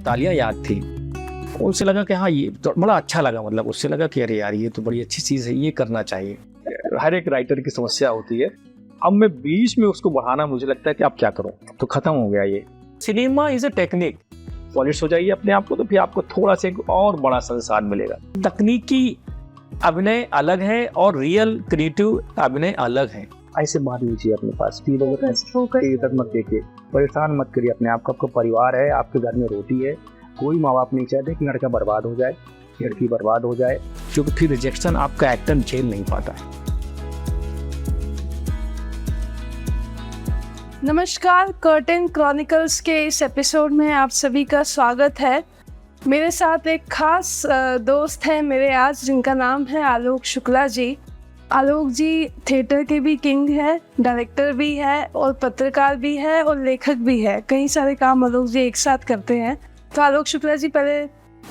तालियां याद थी। उनसे लगा कि हाँ ये तो बड़ा अच्छा लगा, मतलब उससे लगा कि अरे यार ये तो बड़ी अच्छी चीज़ है, ये करना चाहिए। हर एक राइटर की समस्या होती है। अब मैं बीच में उसको बढ़ाना, मुझे लगता है कि अब क्या करूं, तो खत्म हो गया ये। Cinema is a technique, polish हो जाइए अपने आप को तो फिर आपको थोड़ा सा एक और बड़ा संसार मिलेगा। तकनीकी अभिनय अलग है और रियल क्रिएटिव अभिनय अलग है। ऐसे बात लीजिए अपने पास, मत देखिए, परेशान मत करिए अपने आप को। आपका परिवार है, आपके घर में रोटी है, कोई माँ बाप नहीं चाहते कि लड़का बर्बाद हो जाए, लड़की बर्बाद हो जाए, क्योंकि फिर रिजेक्शन आपका एक्टर झेल नहीं पाता है। नमस्कार, कर्टेन क्रॉनिकल्स के इस एपिसोड में आप सभी का स्वागत है। मेरे साथ एक खास दोस्त हैं मेरे आज, जिनका नाम है आलोक शुक्ला जी। आलोक जी थिएटर के भी किंग है, डायरेक्टर भी है और पत्रकार भी है और लेखक भी है। कई सारे काम आलोक जी एक साथ करते हैं। तो आलोक शुक्ला जी, पहले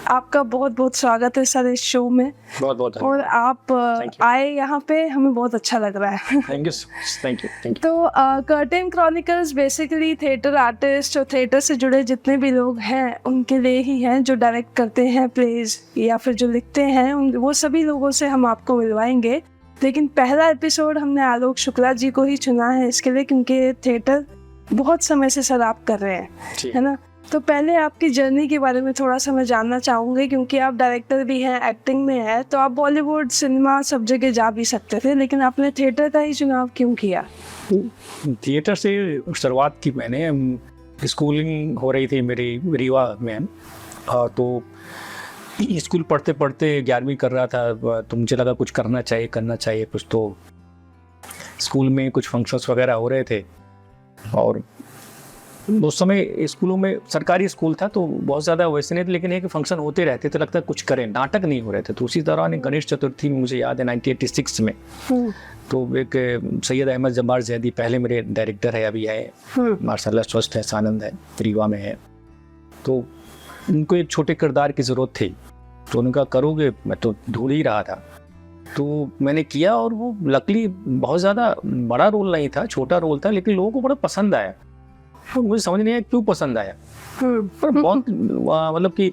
आपका बहुत बहुत स्वागत है सर इस शो में। बहुत बहुत और आप आए यहाँ पे, हमें बहुत अच्छा लग रहा है। Thank you. तो curtain chronicles basically theatre artist और थिएटर से जुड़े जितने भी लोग हैं उनके लिए ही हैं, जो डायरेक्ट करते हैं प्लेज या फिर जो लिखते हैं, वो सभी लोगों से हम आपको मिलवाएंगे। लेकिन पहला एपिसोड हमने आलोक शुक्ला जी को ही चुना है इसके लिए, क्योंकि थिएटर बहुत समय से सर आप कर रहे हैं, है ना। तो पहले आपकी जर्नी के बारे में थोड़ा सा मैं जानना चाहूँगी, क्योंकि आप डायरेक्टर भी हैं, एक्टिंग में है, तो आप बॉलीवुड सिनेमा सब जगह जा भी सकते थे, लेकिन आपने थिएटर का ही चुनाव क्यों किया? थिएटर से शुरुआत की मैंने। स्कूलिंग हो रही थी मेरी रीवा में, तो स्कूल पढ़ते पढ़ते 11वीं कर रहा था, तो मुझे लगा कुछ करना चाहिए कुछ। तो स्कूल में कुछ फंक्शंस वगैरह हो रहे थे, और उस समय स्कूलों में, सरकारी स्कूल था तो बहुत ज़्यादा वैसे नहीं थे, लेकिन एक फंक्शन होते रहते थे, लगता है कुछ करें, नाटक नहीं हो रहे थे। तो उसी दौरान गणेश चतुर्थी में, मुझे याद है 1986 में, तो एक सैयद अहमद जब्बार ज़ैदी पहले मेरे डायरेक्टर है, अभी है माशाल्लाह, स्वस्थ है, सानंद है, रीवा में है। तो उनको एक छोटे किरदार की ज़रूरत थी, तो उनका करोगे, मैं तो ढूंढ ही रहा था। तो मैंने किया, और वो लकीली बहुत ज़्यादा बड़ा रोल नहीं था, छोटा रोल था, लेकिन लोगों को बड़ा पसंद आया। तो मुझे समझ नहीं आया क्यों पसंद आया, पर बहुत मतलब कि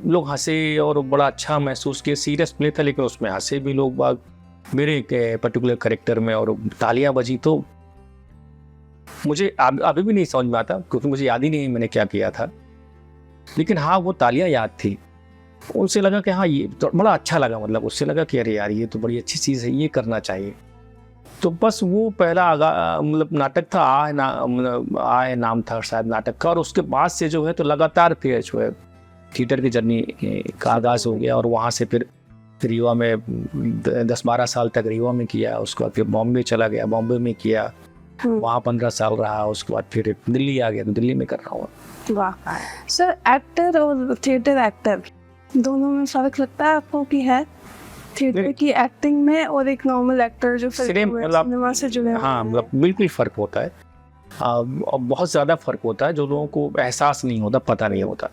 लोग हंसे और बड़ा अच्छा महसूस किया। सीरियस प्ले था लेकिन उसमें हंसे भी लोग बाग मेरे पर्टिकुलर कैरेक्टर में, और तालियां बजी। तो मुझे अभी भी नहीं समझ में आता, क्योंकि मुझे याद ही नहीं मैंने क्या किया था, लेकिन हाँ वो तालियां याद थी। उनसे लगा कि हाँ ये तो बड़ा अच्छा लगा, मतलब उससे लगा कि अरे यार ये तो बड़ी अच्छी चीज़ है, ये करना चाहिए। तो बस वो पहला मतलब नाटक था, आए नाम था शायद नाटक का, और उसके बाद से जो है तो लगातार फिर जो है थिएटर की जर्नी का आगाज़ हो गया। और वहाँ से फिर रीवा में 10-12 साल तक रीवा में किया, उसके बाद फिर बॉम्बे चला गया, बॉम्बे में किया, वहाँ 15 साल रहा, उसके बाद फिर दिल्ली आ गया, तो दिल्ली में कर रहा हूँ। वाह सर, एक्टर और थिएटर एक्टर दोनों में फर्क लगता है आपको कि है? थिएटर की एक्टिंग में और एक नॉर्मल एक्टर जो सिनेमा से जुड़े, हाँ मतलब बिल्कुल फ़र्क होता है, और बहुत ज़्यादा फ़र्क होता है, जो लोगों को एहसास नहीं होता, पता नहीं होता।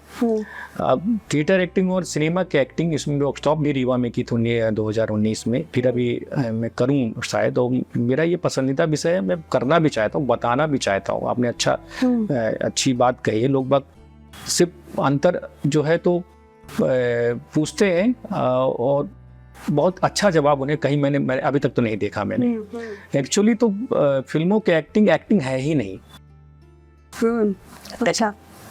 थिएटर एक्टिंग और सिनेमा की एक्टिंग, इसमें वर्कशॉप भी रीवा में की थी 2019 में, फिर अभी मैं करूँ शायद। और मेरा ये पसंदीदा विषय है, मैं करना भी चाहता हूँ, बताना भी चाहता हूँ। आपने अच्छी बात कही है। लोग बात सिर्फ अंतर जो है तो पूछते हैं, और बहुत अच्छा जवाब उन्हें कहीं मैंने अभी तक तो नहीं देखा मैंने। एक्चुअली तो फिल्मों के एक्टिंग है ही नहीं। अच्छा,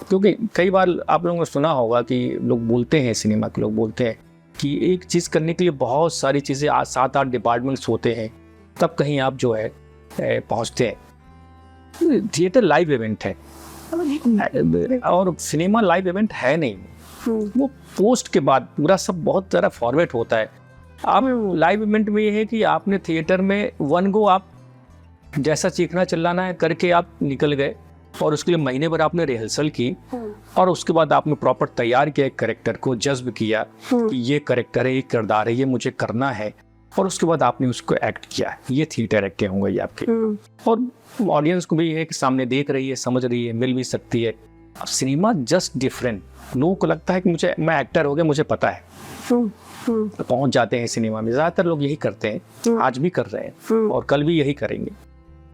क्योंकि कई बार आप लोगों ने सुना होगा कि लोग बोलते हैं, सिनेमा के लोग बोलते हैं कि एक चीज़ करने के लिए बहुत सारी चीज़ें, 7-8 डिपार्टमेंट्स होते हैं, तब कहीं आप जो है पहुँचते हैं। थिएटर लाइव इवेंट है और सिनेमा लाइव इवेंट है नहीं। वो पोस्ट के बाद पूरा सब बहुत ज़्यादा फॉर्मेट होता है। आप लाइव इवेंट में ये है कि आपने थिएटर में वन गो आप जैसा चीखना चिल्लाना है करके आप निकल गए, और उसके लिए महीने भर आपने रिहर्सल की, और उसके बाद आपने प्रॉपर तैयार किया, एक कैरेक्टर को जज्ब किया कि ये कैरेक्टर है, ये किरदार है, ये मुझे करना है, और उसके बाद आपने उसको एक्ट किया। ये थिएटर एक्टिंग हो गई आपकी। और ऑडियंस को भी है कि सामने देख रही है, समझ रही है, मिल भी सकती है। अब सिनेमा जस्ट डिफरेंट। लोगों को लगता है कि मैं एक्टर हो गया, मुझे पता है, पहुंच जाते हैं सिनेमा में। ज़्यादातर लोग यही करते हैं, आज भी कर रहे हैं और कल भी यही करेंगे।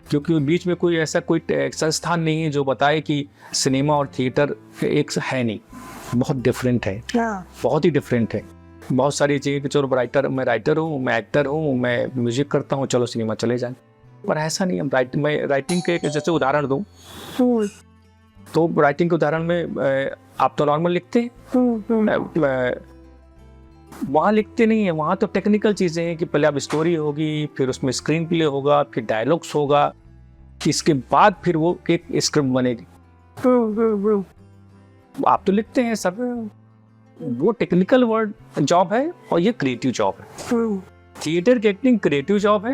क्योंकि बीच में कोई ऐसा कोई संस्थान नहीं है जो बताए कि सिनेमा और थिएटर एक है नहीं, बहुत डिफरेंट है, बहुत ही डिफरेंट है। बहुत सारी चीज़ें कि चलो मैं राइटर हूँ, मैं एक्टर हूँ, मैं म्यूजिक करता हूँ, चलो सिनेमा चले जाएं, पर ऐसा नहीं। मैं राइटिंग के जैसे उदाहरण दूँ तो राइटिंग के उदाहरण में आप तो नॉर्मल लिखते हैं, वहाँ लिखते नहीं है, वहाँ तो टेक्निकल चीज़ें हैं कि पहले आप स्टोरी होगी, फिर उसमें स्क्रीन प्ले होगा, फिर डायलॉग्स होगा, इसके बाद फिर वो एक स्क्रिप्ट बनेगी। आप तो लिखते हैं सब, वो टेक्निकल वर्ड जॉब है और ये क्रिएटिव जॉब है। थिएटर की एक्टिंग क्रिएटिव जॉब है,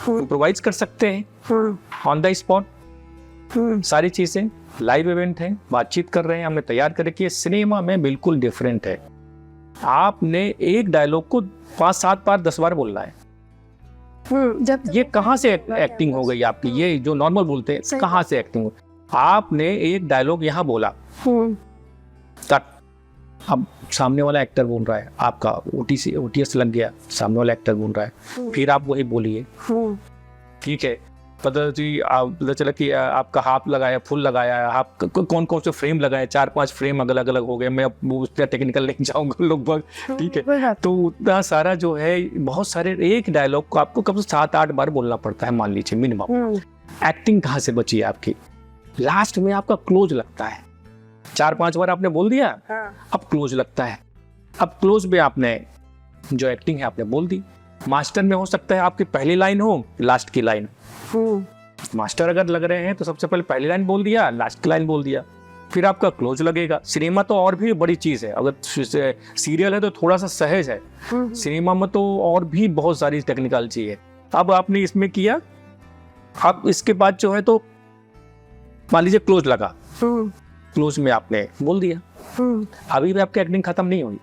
इम्प्रोवाइज कर सकते हैं ऑन द स्पॉट, सारी चीज़ें लाइव इवेंट है, बातचीत कर रहे हैं, हमने तैयार कर रखी है। सिनेमा में बिल्कुल डिफरेंट है, आपने एक डायलॉग को 5-7 बार 10 बार बोलना है। ये कहाँ से एक्टिंग हो गई आपकी? ये जो नॉर्मल बोलते हैं कहाँ से एक्टिंग हो? आपने एक डायलॉग यहाँ बोला, कट, अब सामने वाला एक्टर बोल रहा है, आपका ओटीएस लग गया, सामने वाला एक्टर बोल रहा है, फिर आप वही बोलिए, ठीक है। पता चला कि आपका हाफ लगाया, फुल लगाया, आप कौन कौन से फ्रेम लगाए, 4-5 फ्रेम अलग अलग हो गए, मैं अब उतना टेक्निकल नहीं जाऊंगा लगभग, ठीक है। तो उतना सारा जो है, बहुत सारे, एक डायलॉग को आपको कम से 7-8 बार बोलना पड़ता है, मान लीजिए मिनिमम। एक्टिंग कहाँ से बची है आपकी? लास्ट में आपका क्लोज लगता है, 4-5 बार आपने बोल दिया, अब क्लोज लगता है, अब क्लोज में आपने जो एक्टिंग है आपने बोल दी। मास्टर में हो सकता है आपकी पहली लाइन हो, लास्ट की लाइन। मास्टर अगर लग रहे हैं तो सबसे पहले पहली लाइन बोल दिया, लास्ट की लाइन बोल दिया, फिर आपका क्लोज लगेगा। सिनेमा तो और भी बड़ी चीज है, अगर सीरियल है तो थोड़ा सा सहज है, सिनेमा में तो और भी बहुत सारी टेक्निकल चीज है। अब आपने इसमें किया, अब इसके बाद जो है तो मान लीजिए क्लोज लगा, क्लोज में आपने बोल दिया, अभी भी आपकी एक्टिंग खत्म नहीं हुई।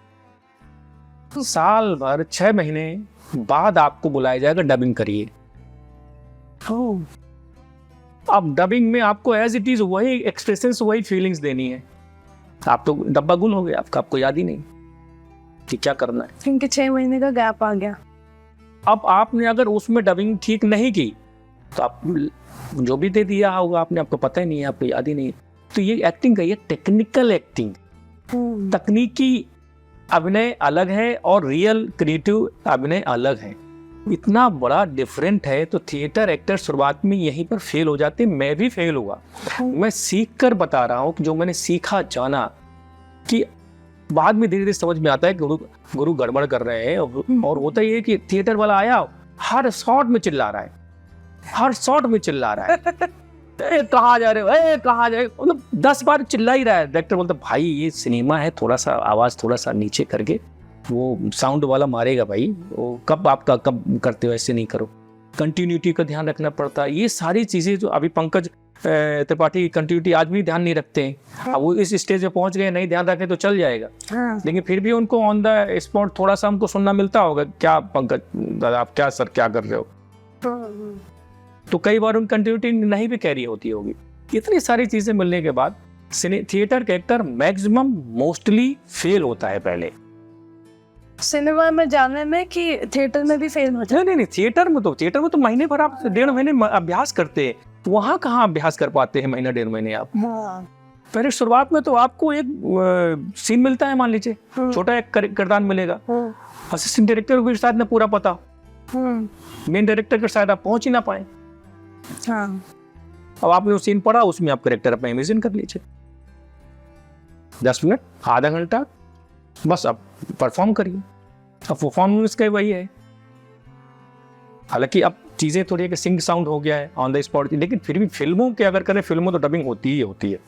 साल भर 6 महीने बाद आपको बुलाया जाएगा, डबिंग करिए। अब डबिंग में आपको एज इट इज वही एक्सप्रेशंस, वही फीलिंग्स देनी है। आप तो डब्बा गुल हो गया, आपको याद ही नहीं कि क्या करना है, क्योंकि 6 महीने का गैप आ गया। अब आपने अगर उसमें डबिंग ठीक नहीं की तो आप जो भी दे दिया होगा आपने, आपको पता ही नहीं है, आपको याद ही नहीं। तो ये एक्टिंग का, ये टेक्निकल एक्टिंग, तकनीकी अभिनय अलग है और रियल क्रिएटिव अभिनय अलग है, इतना बड़ा डिफरेंट है। तो थिएटर एक्टर शुरुआत में यहीं पर फेल हो जाते, मैं भी फेल हुआ। मैं सीख कर बता रहा हूँ कि जो मैंने सीखा जाना, कि बाद में धीरे धीरे समझ में आता है कि गुरु गड़बड़ कर रहे हैं। और होता ही है कि थिएटर वाला आया, हर शॉट में चिल्ला रहा है, हर शॉट में चिल्ला रहा है, कहाँ जा रहे हो, कहाँ जा रहे हो, मतलब 10 बार चिल्ला ही रहा है। डायरेक्टर बोलता भाई ये सिनेमा है, थोड़ा सा आवाज थोड़ा सा नीचे करके, वो साउंड वाला मारेगा भाई, वो कब करते हो, ऐसे नहीं करो। कंटिन्यूटी का ध्यान रखना पड़ता है, ये सारी चीजें जो अभी पंकज त्रिपाठी कंटिन्यूटी आज भी ध्यान नहीं रखते हैं। अब वो इस स्टेज पे पहुंच गए, नहीं ध्यान रखें तो चल जाएगा, लेकिन फिर भी उनको ऑन द स्पॉट थोड़ा सा हमको सुनना मिलता होगा, क्या पंकज दादा आप क्या सर क्या कर रहे हो, तो कई बार उन कंटिन्यूटी नहीं भी कैरी होती होगी। इतनी सारी चीजें मिलने के बाद थिएटर का एक्टर मैक्सिमम मोस्टली फेल होता है पहले सिनेमा में जाने में, कि थिएटर में भी फेल होता है? नहीं, थिएटर में तो महीने भर आप 1.5 महीने अभ्यास करते हैं, वहां कहाँ अभ्यास कर पाते हैं महीना 1.5 महीने आप। पहले शुरुआत में तो आपको एक सीन मिलता है, मान लीजिए छोटा एक किरदार मिलेगा, असिस्टेंट डायरेक्टर को शायद ना पूरा पता, मेन डायरेक्टर के शायद आप पहुंच ही ना पाए। अब आपने वो सीन पढ़ा, उसमें आप कैरेक्टर अपना इमेजिन कर लीजिए, 10 मिनट आधा घंटा बस आप परफॉर्म करिए। अब परफॉर्मेंस का वही है, हालांकि अब चीजें थोड़ी एक सिंग साउंड हो गया है ऑन द स्पॉट, लेकिन फिर भी फिल्मों के अगर करें, फिल्मों तो डबिंग होती ही होती है।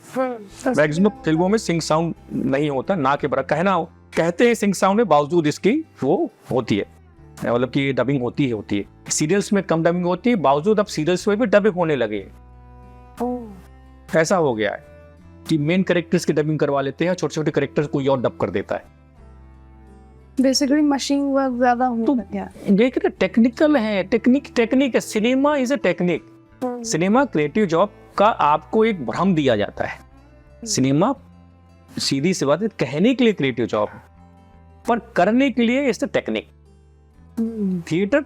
मैक्सिमम फिल्मों में सिंग साउंड नहीं होता, ना के बराबर कहना हो, कहते हैं सिंग साउंड में, बावजूद इसकी वो होती है, मतलब कि डबिंग होती है। सीरियल्स में कम डबिंग होती है, बावजूद अब सीरियल्स में भी डबिंग होने लगे। ऐसा हो गया है कि मेन कैरेक्टर्स की डबिंग करवा लेते हैं, छोटे छोटे कैरेक्टर्स कोई और डब कर देता है। बेसिकली मशीन वर्क ज्यादा होता है। देख रहे टेक्निकल है, टेक्निक है, cinema is a technique. Cinema creative job का आपको एक भ्रम दिया जाता है। सिनेमा सीधी सी बात है, कहने के लिए क्रिएटिव जॉब, पर करने के लिए is the technique. Theatre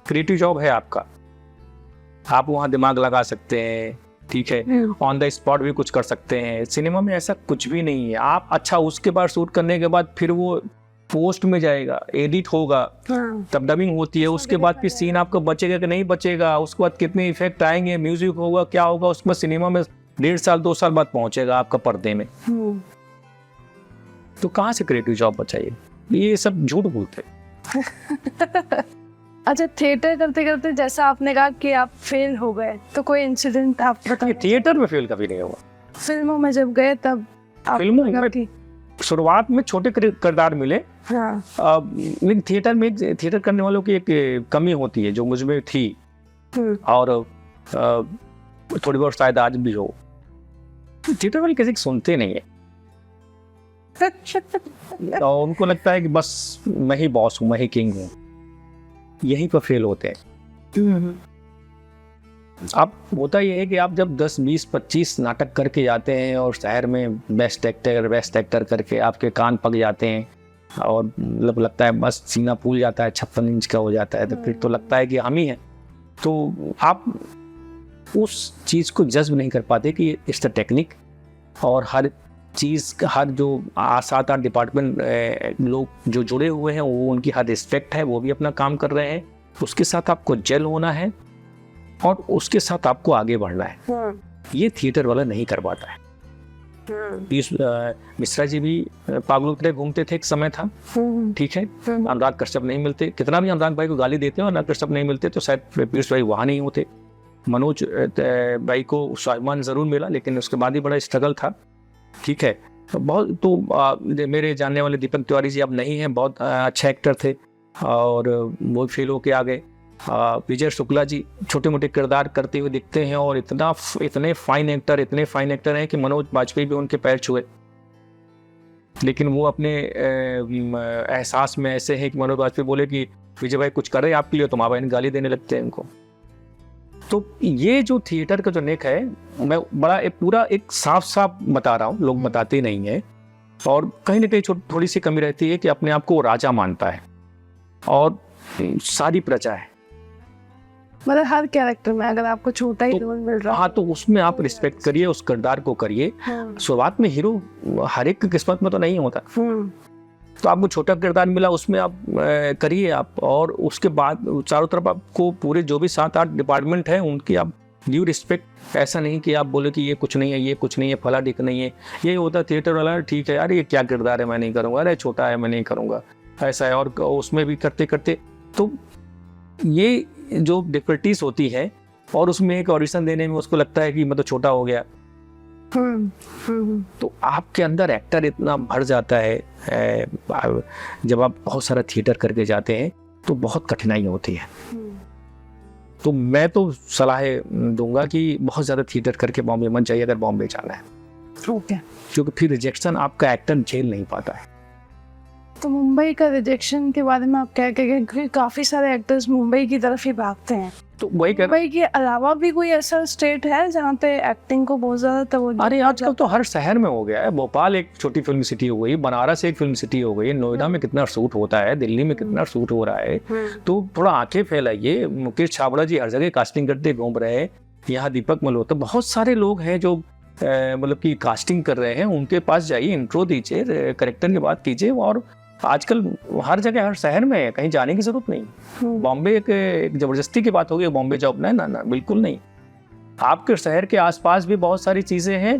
creative job है आपका, आप वहाँ दिमाग लगा सकते हैं, ठीक है, ऑन द स्पॉट भी कुछ कर सकते हैं। सिनेमा में ऐसा कुछ भी नहीं है। आप अच्छा उसके बाद शूट करने के बाद फिर वो पोस्ट में जाएगा, एडिट होगा, तब डबिंग होती है, उसके बाद फिर सीन आपको बचेगा कि नहीं बचेगा, उसके बाद कितने इफेक्ट आएंगे, म्यूजिक होगा, क्या होगा, उसके बाद सिनेमा में 1.5 साल 2 साल बाद पहुंचेगा आपका पर्दे में। तो कहाँ से क्रिएटिव जॉब बचाइए? ये सब झूठ बोलते हैं। अच्छा, थिएटर करते करते जैसा आपने कहा कि आप फेल हो गए, तो कोई इंसिडेंट आप बताइए। थिएटर में फेल कभी नहीं हुआ। फिल्मों में जब गए तब फिल्मों में शुरुआत में छोटे किरदार मिले। हाँ। लेकिन थिएटर में थिएटर करने वालों की एक कमी होती है जो मुझ में थी, और थोड़ी बहुत शायद आज भी हो। थिएटर वाले किसी की सुनते नहीं है और उनको लगता है कि बस मैं ही बॉस हूँ, मैं ही किंग हूँ। यहीं पर फेल होते हैं। अब होता ये है कि आप जब 10, 20, 25 नाटक करके जाते हैं और शहर में बेस्ट एक्टर करके आपके कान पक जाते हैं और मतलब लगता है बस सीना फूल जाता है, 56 इंच का हो जाता है, तो फिर तो लगता है कि हम ही हैं। तो आप उस चीज़ को जज्ब नहीं कर पाते कि इट्स द टेक्निक, और हर चीज़ का हर जो 7-8 डिपार्टमेंट लोग जो जुड़े हुए हैं वो उनकी हर रिस्पेक्ट है, वो भी अपना काम कर रहे हैं। उसके साथ आपको जेल होना है और उसके साथ आपको आगे बढ़ना है। ये थिएटर वाला नहीं कर पाता है। मिश्रा जी भी पागलों की तरह घूमते थे, एक समय था, ठीक है। अनुराग कश्यप नहीं मिलते, कितना भी अनुराग भाई को गाली देते हैं, अनुराग कश्यप नहीं मिलते तो शायद पीयूष भाई वहाँ नहीं होते। मनोज भाई को स्वाभिमान जरूर मिला, लेकिन उसके बाद ही बड़ा स्ट्रगल था, ठीक है। बहुत तो मेरे जानने वाले दीपक तिवारी जी अब नहीं हैं, बहुत अच्छे एक्टर थे और वो फेल होके आ गए। विजय शुक्ला जी छोटे मोटे किरदार करते हुए दिखते हैं और इतने फाइन एक्टर हैं कि मनोज बाजपेयी भी उनके पैर छुए, लेकिन वो अपने एहसास में ऐसे हैं कि मनोज बाजपेयी बोले कि विजय भाई कुछ कर रहे हैं आपके लिए, तो माँ बहन गाली देने लगते हैं इनको। तो ये जो थिएटर का जो नेक है, मैं बड़ा पूरा एक साफ बता रहा हूँ, लोग बताते नहीं है, और कहीं ना कहीं थोड़ी सी कमी रहती है कि अपने आप को राजा मानता है और सारी प्रजा है। मतलब हर कैरेक्टर में अगर आपको छोटा ही रोल मिल रहा है, हाँ, तो उसमें आप रिस्पेक्ट करिए, उस किरदार को करिए। शुरुआत में हीरो हर एक की किस्मत में तो नहीं होता, तो आपको छोटा किरदार मिला उसमें आप करिए आप, और उसके बाद चारों तरफ आपको पूरे जो भी 7-8 डिपार्टमेंट हैं उनकी आप ड्यू रिस्पेक्ट। ऐसा नहीं कि आप बोले कि ये कुछ नहीं है, फला ढिक नहीं है। ये होता थिएटर वाला, ठीक है यार ये क्या किरदार है मैं नहीं करूँगा, अरे छोटा है मैं नहीं करूँगा, ऐसा है। और उसमें भी करते करते तो ये जो डिफिकल्टीज होती है, और उसमें एक ऑडिशन देने में उसको लगता है कि मैं तो छोटा हो गया। तो आपके अंदर एक्टर इतना भर जाता है, जब आप बहुत सारा थिएटर करके जाते हैं तो बहुत कठिनाई होती है। तो मैं तो सलाह दूंगा कि बहुत ज़्यादा थिएटर करके बॉम्बे मत जाइए अगर बॉम्बे जाना है, क्योंकि फिर रिजेक्शन आपका एक्टर झेल नहीं पाता है। तो मुंबई का रिजेक्शन के बारे में आप क्या कहेंगे? क्योंकि काफ़ी सारे एक्टर्स मुंबई की तरफ ही भागते हैं, तो वही मुंबई के अलावा भी कोई ऐसा स्टेट है जहाँ पे एक्टिंग को बहुत ज़्यादा तवज्जो? अरे आजकल तो हर शहर में हो गया है। भोपाल एक छोटी फिल्म सिटी हो गई, बनारस एक फिल्म सिटी हो गई, नोएडा में कितना शूट होता है, दिल्ली में कितना शूट हो रहा है। तो थोड़ा आंखें फैलाइए। मुकेश छाबड़ा जी हर जगह कास्टिंग करते घूम रहे हैं, यहाँ दीपक मल्होत्रा, बहुत सारे लोग हैं जो मतलब कि कास्टिंग कर रहे हैं, उनके पास जाइए, इंट्रो दीजिए, कैरेक्टर की बात कीजिए। और आजकल हर जगह हर शहर में है, कहीं जाने की जरूरत नहीं। बॉम्बे एक जबरदस्ती की बात होगी बॉम्बे जॉब ना, बिल्कुल नहीं। आपके शहर के आसपास भी बहुत सारी चीज़ें हैं,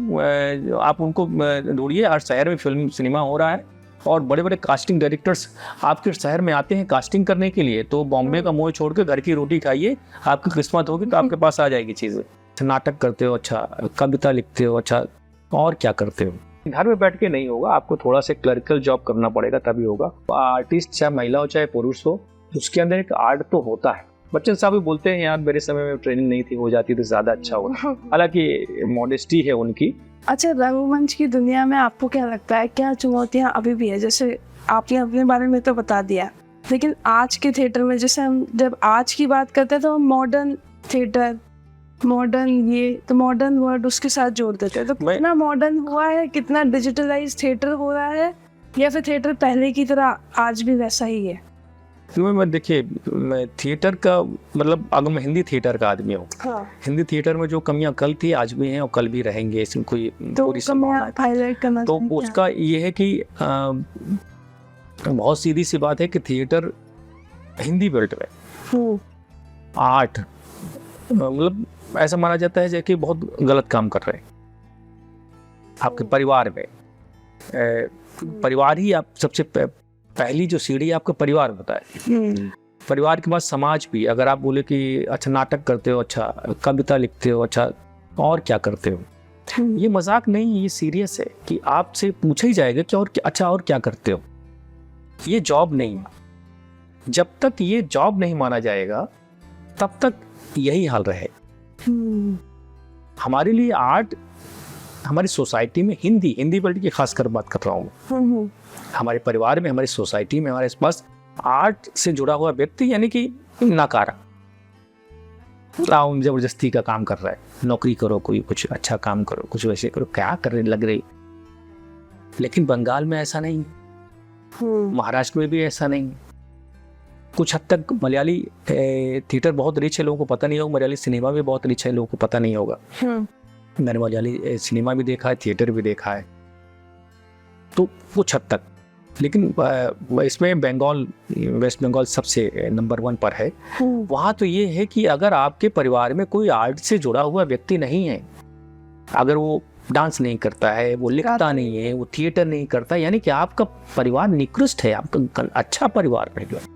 आप उनको ढूंढिए। हर शहर में फिल्म सिनेमा हो रहा है और बड़े बड़े कास्टिंग डायरेक्टर्स आपके शहर में आते हैं कास्टिंग करने के लिए। तो बॉम्बे का मोह छोड़ के घर की रोटी खाइए, आपकी किस्मत होगी तो आपके पास आ जाएगी चीज़ें। नाटक करते हो अच्छा, कविता लिखते हो अच्छा, और क्या करते हो? घर में बैठ के नहीं होगा, आपको थोड़ा सा क्लरिकल जॉब करना पड़ेगा तभी होगा। आर्टिस्ट चाहे महिला हो चाहे पुरुष हो, उसके अंदर एक आर्ट तो होता है। बच्चन साहब भी बोलते हैं यार मेरे समय में ट्रेनिंग नहीं थी, हो जाती तो ज्यादा अच्छा होता। हालांकि मॉडेस्टी है उनकी। अच्छा, रंगमंच की दुनिया में आपको क्या लगता है, क्या चुनौतियां अभी भी है? जैसे आपने अपने बारे में तो बता दिया, लेकिन आज के थिएटर में जैसे हम जब आज की बात करते हैं तो मॉडर्न थिएटर, मॉडर्न ये तो मॉडर्न वर्ड उसके साथ जोड़ देते हैं। तो कितना मॉडर्न हुआ है, कितना डिजिटलाइज थिएटर हो रहा है, या फिर थिएटर पहले की तरह आज भी वैसा ही है? क्योंकि मैं देखिए, मैं थिएटर का मतलब अगर मैं हिंदी थिएटर का आदमी हूँ, हाँ, हिंदी थिएटर में जो कमियां कल थी आज भी हैं और कल भी रहेंगे, इसमें कोई तो पूरी कमियां संभावना आप हाईलाइट करना तो चाहेंगे? उसका ये है कि बहुत सीधी सी बात है कि थिएटर हिंदी बेल्ट में हम्म, आर्ट मतलब ऐसा माना जाता है जैसे कि बहुत गलत काम कर रहे हैं आपके परिवार में। परिवार ही आप सबसे पहली जो सीढ़ी आपका परिवार होता है। परिवार के बाद समाज भी। अगर आप बोले कि अच्छा नाटक करते हो, अच्छा कविता लिखते हो, अच्छा और क्या करते हो, ये मजाक नहीं, ये सीरियस है कि आपसे पूछा ही जाएगा कि और अच्छा और क्या करते हो। ये जॉब नहीं है। जब तक ये जॉब नहीं माना जाएगा तब तक यही हाल रहे। हमारे लिए आर्ट हमारी सोसाइटी में हिंदी बेल्ट की खासकर बात कर रहा हूँ, हमारे परिवार में, हमारी सोसाइटी में, हमारे पास आर्ट से जुड़ा हुआ व्यक्ति यानी कि नकारा जबरदस्ती का काम कर रहा है। नौकरी करो, कोई कुछ अच्छा काम करो, कुछ वैसे करो, क्या करने लग रही। लेकिन बंगाल में ऐसा नहीं, महाराष्ट्र में भी ऐसा नहीं। कुछ हद तक मलयाली थिएटर बहुत रिच है, लोगों को पता नहीं होगा। मलयाली सिनेमा भी बहुत रिच है, लोगों को पता नहीं होगा। मैंने मलयाली सिनेमा भी देखा है, थिएटर भी देखा है, तो कुछ हद तक। लेकिन इसमें वेस्ट बंगाल सबसे नंबर 1 पर है। वहाँ तो ये है कि अगर आपके परिवार में कोई आर्ट से जुड़ा हुआ व्यक्ति नहीं है, अगर वो डांस नहीं करता है, वो लिखता नहीं है, वो थिएटर नहीं करता, यानी कि आपका परिवार निकृष्ट है, आपका अच्छा परिवार नहीं है।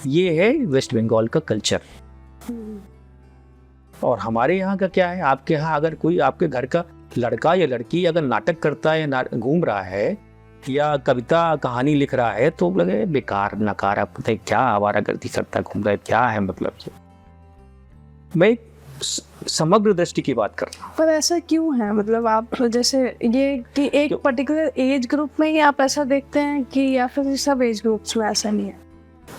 ये है वेस्ट बंगाल का कल्चर। और हमारे यहाँ का क्या है, आपके यहाँ अगर कोई आपके घर का लड़का या लड़की अगर नाटक करता है या घूम रहा है या कविता कहानी लिख रहा है तो लगे बेकार नकारा, पता है क्या आवारागर्दी करता घूम रहा है, क्या है मतलब। मैं एक समग्र दृष्टि की बात कर रहा हूँ। पर ऐसा क्यों है? मतलब आप जैसे ये कि एक पर्टिकुलर एज ग्रुप में ही आप ऐसा देखते हैं कि या फिर सब एज ग्रुप्स में ऐसा नहीं है?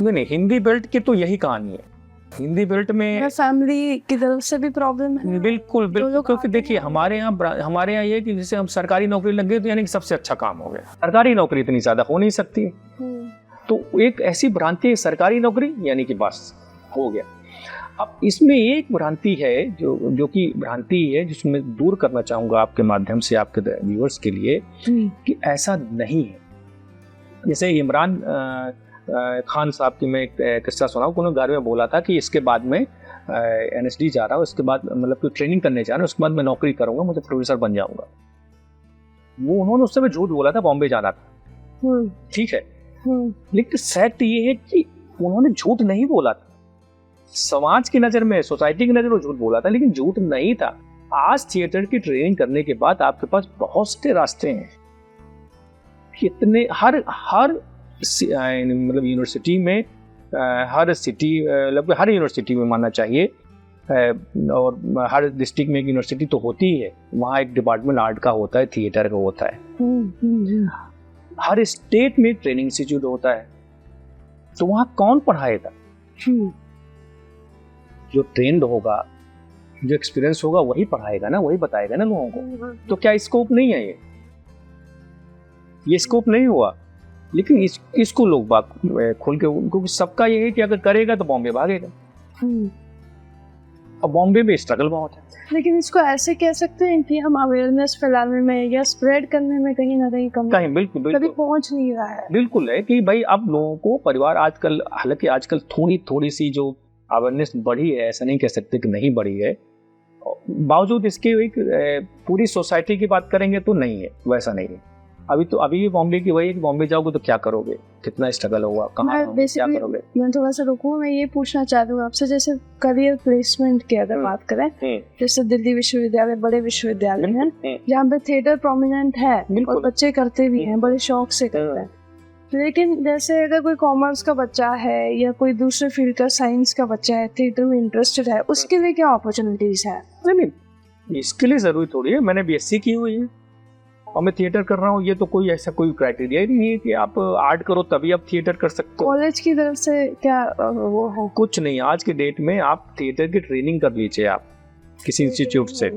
नहीं, हिंदी बेल्ट की तो यही कहानी है। हिंदी बेल्ट में फैमिली की तरफ से भी प्रॉब्लम है। बिल्कुल, क्योंकि देखिए हमारे यहाँ ये कि जैसे हम सरकारी नौकरी लग गई तो यानी कि सबसे अच्छा काम हो गया। सरकारी नौकरी इतनी ज्यादा हो नहीं सकती, तो एक ऐसी भ्रांति है सरकारी नौकरी यानी कि बस हो गया। अब इसमें एक भ्रांति है जो कि भ्रांति है जिसमें दूर करना चाहूंगा आपके माध्यम से आपके व्यूअर्स के लिए कि ऐसा नहीं है। जैसे इमरान खान साहब की मैं एक किस्सा सुना, उन्होंने घर में बोला था कि इसके बाद में NSD जा रहा हूँ, इसके बाद मतलब कोई ट्रेनिंग करने जा रहा हूँ, उसके बाद मैं नौकरी करूंगा, मुझे प्रोड्यूसर बन जाऊंगा। वो उन्होंने उस समय झूठ बोला था, बॉम्बे जाना था, ठीक है। लेकिन फैक्ट ये है कि उन्होंने झूठ नहीं बोला था। समाज की नजर में, सोसाइटी की नजर में झूठ बोला था, लेकिन झूठ नहीं था। आज थिएटर की ट्रेनिंग करने के बाद आपके पास बहुत से रास्ते हैं। कितने हर मतलब यूनिवर्सिटी में, हर सिटी लगभग हर यूनिवर्सिटी में मानना चाहिए, और हर डिस्ट्रिक्ट में एक यूनिवर्सिटी तो होती है, वहाँ एक डिपार्टमेंट आर्ट का होता है, थिएटर का होता है। हर स्टेट में ट्रेनिंग इंस्टीट्यूट होता है। तो वहाँ कौन पढ़ाएगा? जो ट्रेंड होगा, जो एक्सपीरियंस होगा वही पढ़ाएगा ना, वही बताएगा ना लोगों को। तो क्या स्कोप नहीं है? ये स्कोप नहीं हुआ। लेकिन इसको लोग बात खोल के, उनको सबका ये है कि अगर करेगा तो बॉम्बे भागेगा। और बॉम्बे में स्ट्रगल बहुत है। लेकिन इसको ऐसे कह सकते हैं कि हम अवेयरनेस फैलाने में या स्प्रेड करने में कहीं ना कहीं कहीं बिल्कुल कभी पहुंच नहीं रहा है। बिल्कुल है कि भाई अब लोगों को परिवार आजकल, हालांकि आजकल थोड़ी सी जो अवेयरनेस बढ़ी है, ऐसा नहीं कह सकते कि नहीं बढ़ी है, बावजूद इसके एक पूरी सोसाइटी की बात करेंगे तो नहीं है, वैसा नहीं है। अभी बॉम्बे की वही है कि बॉम्बे जाओगे तो क्या करोगे, कितना स्ट्रगल होगा, कहाँ क्या करोगे। मैं थोड़ा सा रुकूं, मैं ये पूछना चाहती हूँ आपसे, जैसे करियर प्लेसमेंट की अगर बात करें, जैसे दिल्ली विश्वविद्यालय, बड़े विश्वविद्यालय हैं जहाँ पे थिएटर प्रोमिनेंट है और बच्चे करते भी हैं, बड़े शौक से करते हैं। लेकिन जैसे अगर कोई कॉमर्स का बच्चा है या कोई दूसरे फील्ड का, साइंस का बच्चा है, थिएटर में इंटरेस्टेड है, उसके लिए क्या अपॉर्चुनिटीज है? नहीं, इसके लिए जरूरी थोड़ी है। मैंने BSc की हुई है और मैं थिएटर कर रहा हूँ, ये तो कोई ऐसा कोई क्राइटेरिया ही नहीं है कि आप आर्ट करो तभी आप थिएटर कर सकते हो। कॉलेज की तरफ से क्या वो है? कुछ नहीं। आज के डेट में आप थिएटर की ट्रेनिंग कर लीजिए आप किसी इंस्टीट्यूट से,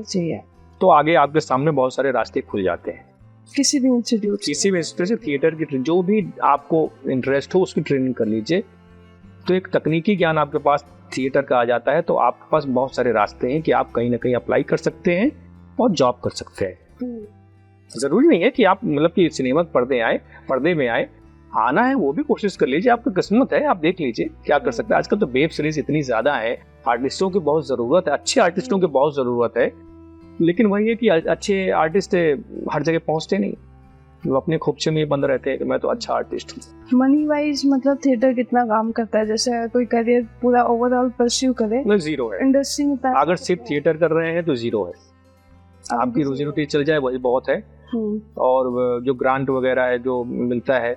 तो आगे आपके सामने बहुत सारे रास्ते खुल जाते हैं। किसी भी इंस्टीट्यूट किसी भी इंस्टीट्यूट से थिएटर की जो भी आपको इंटरेस्ट हो उसकी ट्रेनिंग कर लीजिए। तो एक तकनीकी ज्ञान आपके पास थिएटर का आ जाता है तो आपके पास बहुत सारे रास्ते हैं कि आप कहीं ना कहीं अप्लाई कर सकते हैं और जॉब कर सकते हैं। जरूरी नहीं है कि आप मतलब कि सिनेमा पर्दे में आए, आना है वो भी कोशिश कर लीजिए, आपकी किस्मत है, आप देख लीजिए क्या कर सकते हैं। आजकल तो वेब सीरीज इतनी ज्यादा है, आर्टिस्टों की बहुत जरूरत है, अच्छे आर्टिस्टों की बहुत जरूरत है, लेकिन वही है कि अच्छे आर्टिस्ट हर जगह पहुंचते नहीं, वो अपने खोपचे में बंद रहते हैं कि मैं तो अच्छा आर्टिस्ट हूँ। मनी वाइज मतलब थिएटर कितना काम करता है, जैसे कोई करियर पूरा ओवरऑल परस्यू करे? जीरो है इंडस्ट्री में अगर सिर्फ थिएटर कर रहे हैं तो जीरो है, आपकी रोजी रोटी चल जाए वही बहुत है। और जो ग्रांट वगैरह है जो मिलता है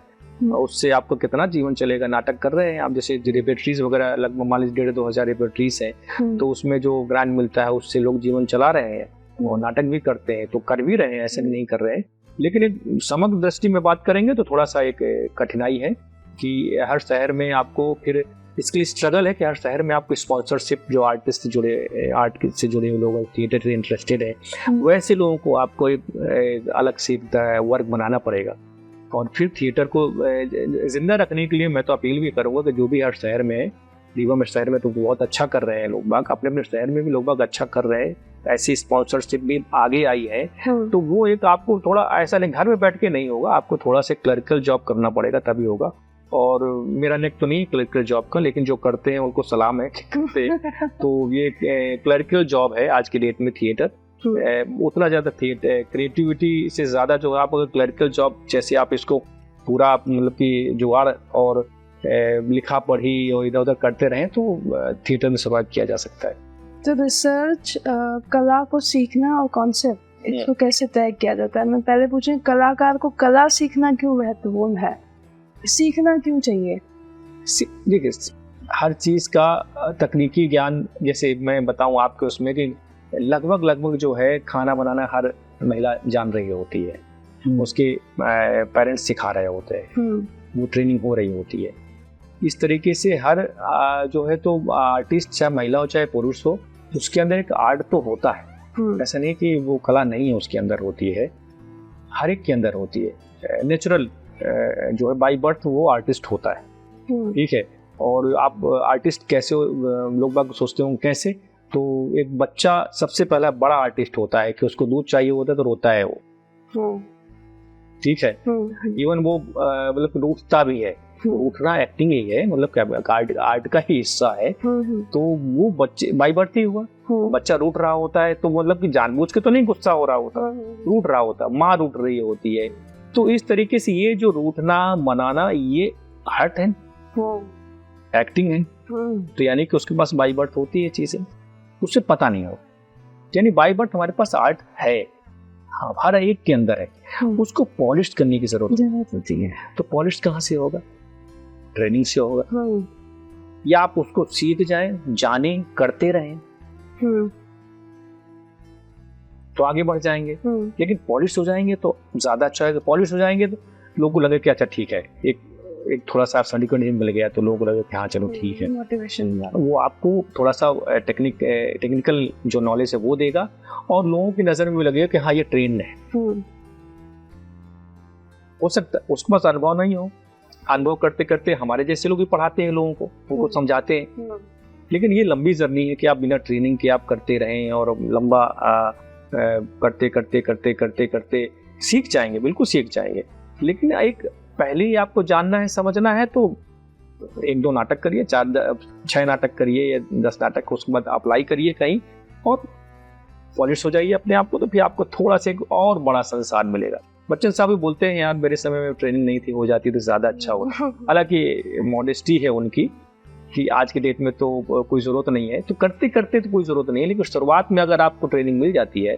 उससे आपको कितना जीवन चलेगा। नाटक कर रहे हैं आप, जैसे रेपेट्रीज वगैरह लगभग मान लीजिए 1,500-2,000 रेपेट्रीज हैं, तो उसमें जो ग्रांट मिलता है उससे लोग जीवन चला रहे हैं, वो नाटक भी करते हैं, तो कर भी रहे हैं, ऐसे नहीं कर रहे हैं। लेकिन एक समग्र दृष्टि में बात करेंगे तो थोड़ा सा एक कठिनाई है कि हर शहर में आपको फिर इसके लिए स्ट्रगल है कि हर शहर में आपको स्पॉन्सरशिप, जो आर्टिस्ट जुड़े आर्ट से जुड़े हुए लोग थिएटर से इंटरेस्टेड है वैसे लोगों को आपको एक अलग से वर्क बनाना पड़ेगा। और फिर थिएटर को जिंदा रखने के लिए मैं तो अपील भी करूँगा कि जो भी हर शहर में है, रीवा में शहर में तो बहुत अच्छा कर रहे हैं लोग बाग, अपने अपने शहर में भी लोग बाग अच्छा कर रहे हैं, ऐसी स्पॉन्सरशिप भी आगे आई है। तो वो एक आपको थोड़ा ऐसा नहीं, घर में बैठ के नहीं होगा, आपको थोड़ा सा क्लरिकल जॉब करना पड़ेगा तभी होगा। और मेरा नेक तो नहीं क्लरिकल जॉब का, लेकिन जो करते हैं उनको सलाम है कि करते हैं। तो ये क्लरिकल जॉब है आज की डेट में थिएटर। उतना ज़्यादा थिएटर क्रिएटिविटी से ज़्यादा जो आप अगर क्लरिकल जॉब जैसे आप इसको पूरा मतलब कि जुगाड़ और लिखा पढ़ी और इधर उधर करते रहें तो थिएटर में सर्वाइव किया जा सकता है। तो रिसर्च, कला को सीखना और कॉन्सेप्ट, इसको कैसे तय किया जाता है? मैं पहले पूछूं, कलाकार को कला सीखना क्यों महत्वपूर्ण है, सीखना क्यों चाहिए? देखिए, हर चीज़ का तकनीकी ज्ञान, जैसे मैं बताऊं आपको उसमें कि लगभग जो है खाना बनाना हर महिला जान रही होती है, उसके पेरेंट्स सिखा रहे होते हैं, वो ट्रेनिंग हो रही होती है। इस तरीके से हर जो है तो आर्टिस्ट चाहे महिला हो चाहे पुरुष हो, उसके अंदर एक आर्ट तो होता है। ऐसा नहीं कि वो कला नहीं है, उसके अंदर होती है, हर एक के अंदर होती है। नेचुरल जो है बाय बर्थ वो आर्टिस्ट होता है, ठीक है। और आप आर्टिस्ट कैसे लोग बाग सोचते हो कैसे, तो एक बच्चा सबसे पहला बड़ा आर्टिस्ट होता है कि उसको दूध चाहिए होता है तो रोता है वो, ठीक है। इवन वो मतलब उठता भी है, उठना एक्टिंग ही है, मतलब क्या आर्ट का ही हिस्सा है। तो वो बच्चे बाय बर्थ ही हुआ, बच्चा रूठ रहा होता है तो मतलब कि जानबूझ के तो नहीं गुस्सा हो रहा होता, रूठ रहा होता, माँ रूठ रही होती है। तो इस तरीके से ये जो रूठना मनाना ये आर्ट है, एक्टिंग है। तो यानी कि उसके पास बाय बर्थ होती है चीजें, उससे पता नहीं हो, यानी बाय बर्थ हमारे पास आर्ट है, हर एक के अंदर है, उसको पॉलिश करने की जरूरत होती है। तो पॉलिश कहाँ से होगा? ट्रेनिंग से होगा, या आप उसको सीख जाए, जाने, करते रहें तो आगे बढ़ जाएंगे। लेकिन पॉलिश हो जाएंगे तो ज्यादा अच्छा है। पॉलिश हो जाएंगे तो लोगों को लगे कि अच्छा ठीक है, एक थोड़ा सा सर्टिफिकेट मिल गया तो लोगों को लगे कि हाँ चलो ठीक है, मोटिवेशन। वो आपको थोड़ा सा टेक्निकल जो नॉलेज है वो देगा, और लोगों की नजर में भी लगेगा कि हाँ ये ट्रेंड है। हो सकता है उसके पास अनुभव नहीं हो, अनुभव करते करते हमारे जैसे लोग भी पढ़ाते हैं लोगों को, उनको समझाते हैं। लेकिन ये लंबी जर्नी है कि आप बिना ट्रेनिंग के आप करते रहें और लंबा करते करते करते करते करते सीख जाएंगे, बिल्कुल सीख जाएंगे। लेकिन एक पहले ही आपको जानना है, समझना है, तो 1-2 नाटक करिए, 4-6 नाटक करिए या 10 नाटक, उसके बाद अप्लाई करिए कहीं और पॉलिश हो जाइए अपने आप को, तो फिर आपको थोड़ा सा एक और बड़ा संसार मिलेगा। बच्चन साहब भी बोलते हैं यार मेरे समय में ट्रेनिंग नहीं थी, हो जाती तो ज़्यादा अच्छा होता। हालांकि मॉडेस्टी है उनकी कि आज के डेट में तो कोई ज़रूरत नहीं है, तो करते करते तो कोई ज़रूरत नहीं है, लेकिन शुरुआत में अगर आपको ट्रेनिंग मिल जाती है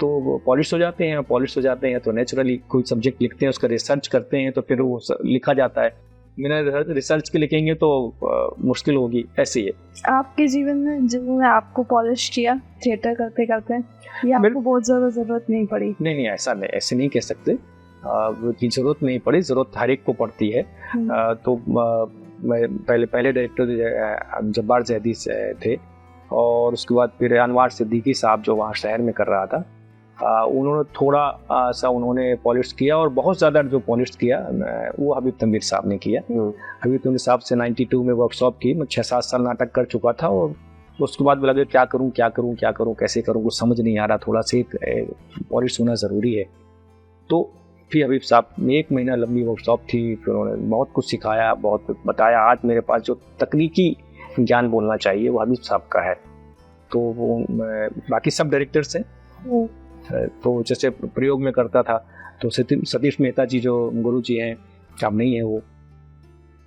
तो पॉलिश हो जाते हैं। पॉलिश हो जाते हैं तो नेचुरली कोई सब्जेक्ट लिखते हैं, उसका रिसर्च करते हैं तो फिर वो लिखा जाता है। बिना रिसर्च के लिखेंगे तो मुश्किल होगी, ऐसे ही है। आपके जीवन में जिन्होंने आपको पॉलिश किया थिएटर करते करते, या आपको बहुत ज़्यादा ज़रूरत नहीं पड़ी? नहीं, ऐसे नहीं कह सकते कि ज़रूरत नहीं पड़ी, ज़रूरत हर एक को पड़ती है। तो मैं पहले डायरेक्टर जब्बार जैदी थे, और उसके बाद फिर अनवार सिद्दीकी साहब जो वहाँ शहर में कर रहा था, उन्होंने थोड़ा सा उन्होंने पॉलिश किया, और बहुत ज़्यादा जो पॉलिश किया वो हबीब तनवीर साहब ने किया। हबीब तनवीर साहब से 92 में वर्कशॉप की। मैं 6-7 साल नाटक कर चुका था, और उसके बाद लगे क्या करूं, कैसे करूं, कुछ समझ नहीं आ रहा, थोड़ा सी पॉलिश होना ज़रूरी है। तो फिर हबीब साहब ने 1 महीना लंबी वर्कशॉप थी, फिर उन्होंने बहुत कुछ सिखाया, बहुत बताया। आज मेरे पास जो तकनीकी ज्ञान बोलना चाहिए वो हबीब साहब का है। तो वो बाकी सब डायरेक्टर्स हैं, तो जैसे प्रयोग में करता था तो सतीश मेहता जी जो गुरु जी हैं, अब नहीं है वो।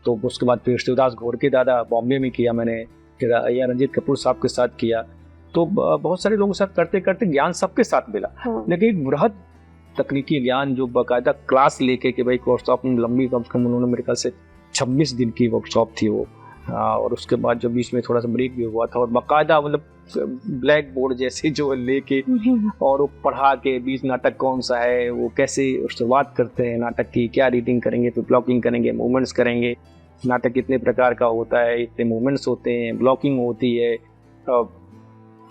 तो उसके बाद फिर शिवदास घोर के दादा बॉम्बे में किया मैंने, फिर या रंजीत कपूर साहब के साथ किया। तो बहुत सारे लोगों के साथ करते करते ज्ञान सबके साथ मिला। लेकिन एक बृहद तकनीकी ज्ञान जो बाकायदा क्लास लेके कि भाई वर्कशॉप में लंबी, कम से कम उन्होंने मेरे ख्याल से 26 दिन की वर्कशॉप थी वो। और उसके बाद जो बीच में थोड़ा सा ब्रेक भी हुआ था, और बाकायदा मतलब ब्लैक बोर्ड जैसे जो लेके और वो पढ़ा के बीच नाटक कौन सा है, वो कैसे शुरुआत करते हैं नाटक की, क्या रीडिंग करेंगे, फिर ब्लॉकिंग करेंगे, मूवमेंट्स करेंगे, नाटक कितने प्रकार का होता है, इतने मूवमेंट्स होते हैं, ब्लॉकिंग होती है,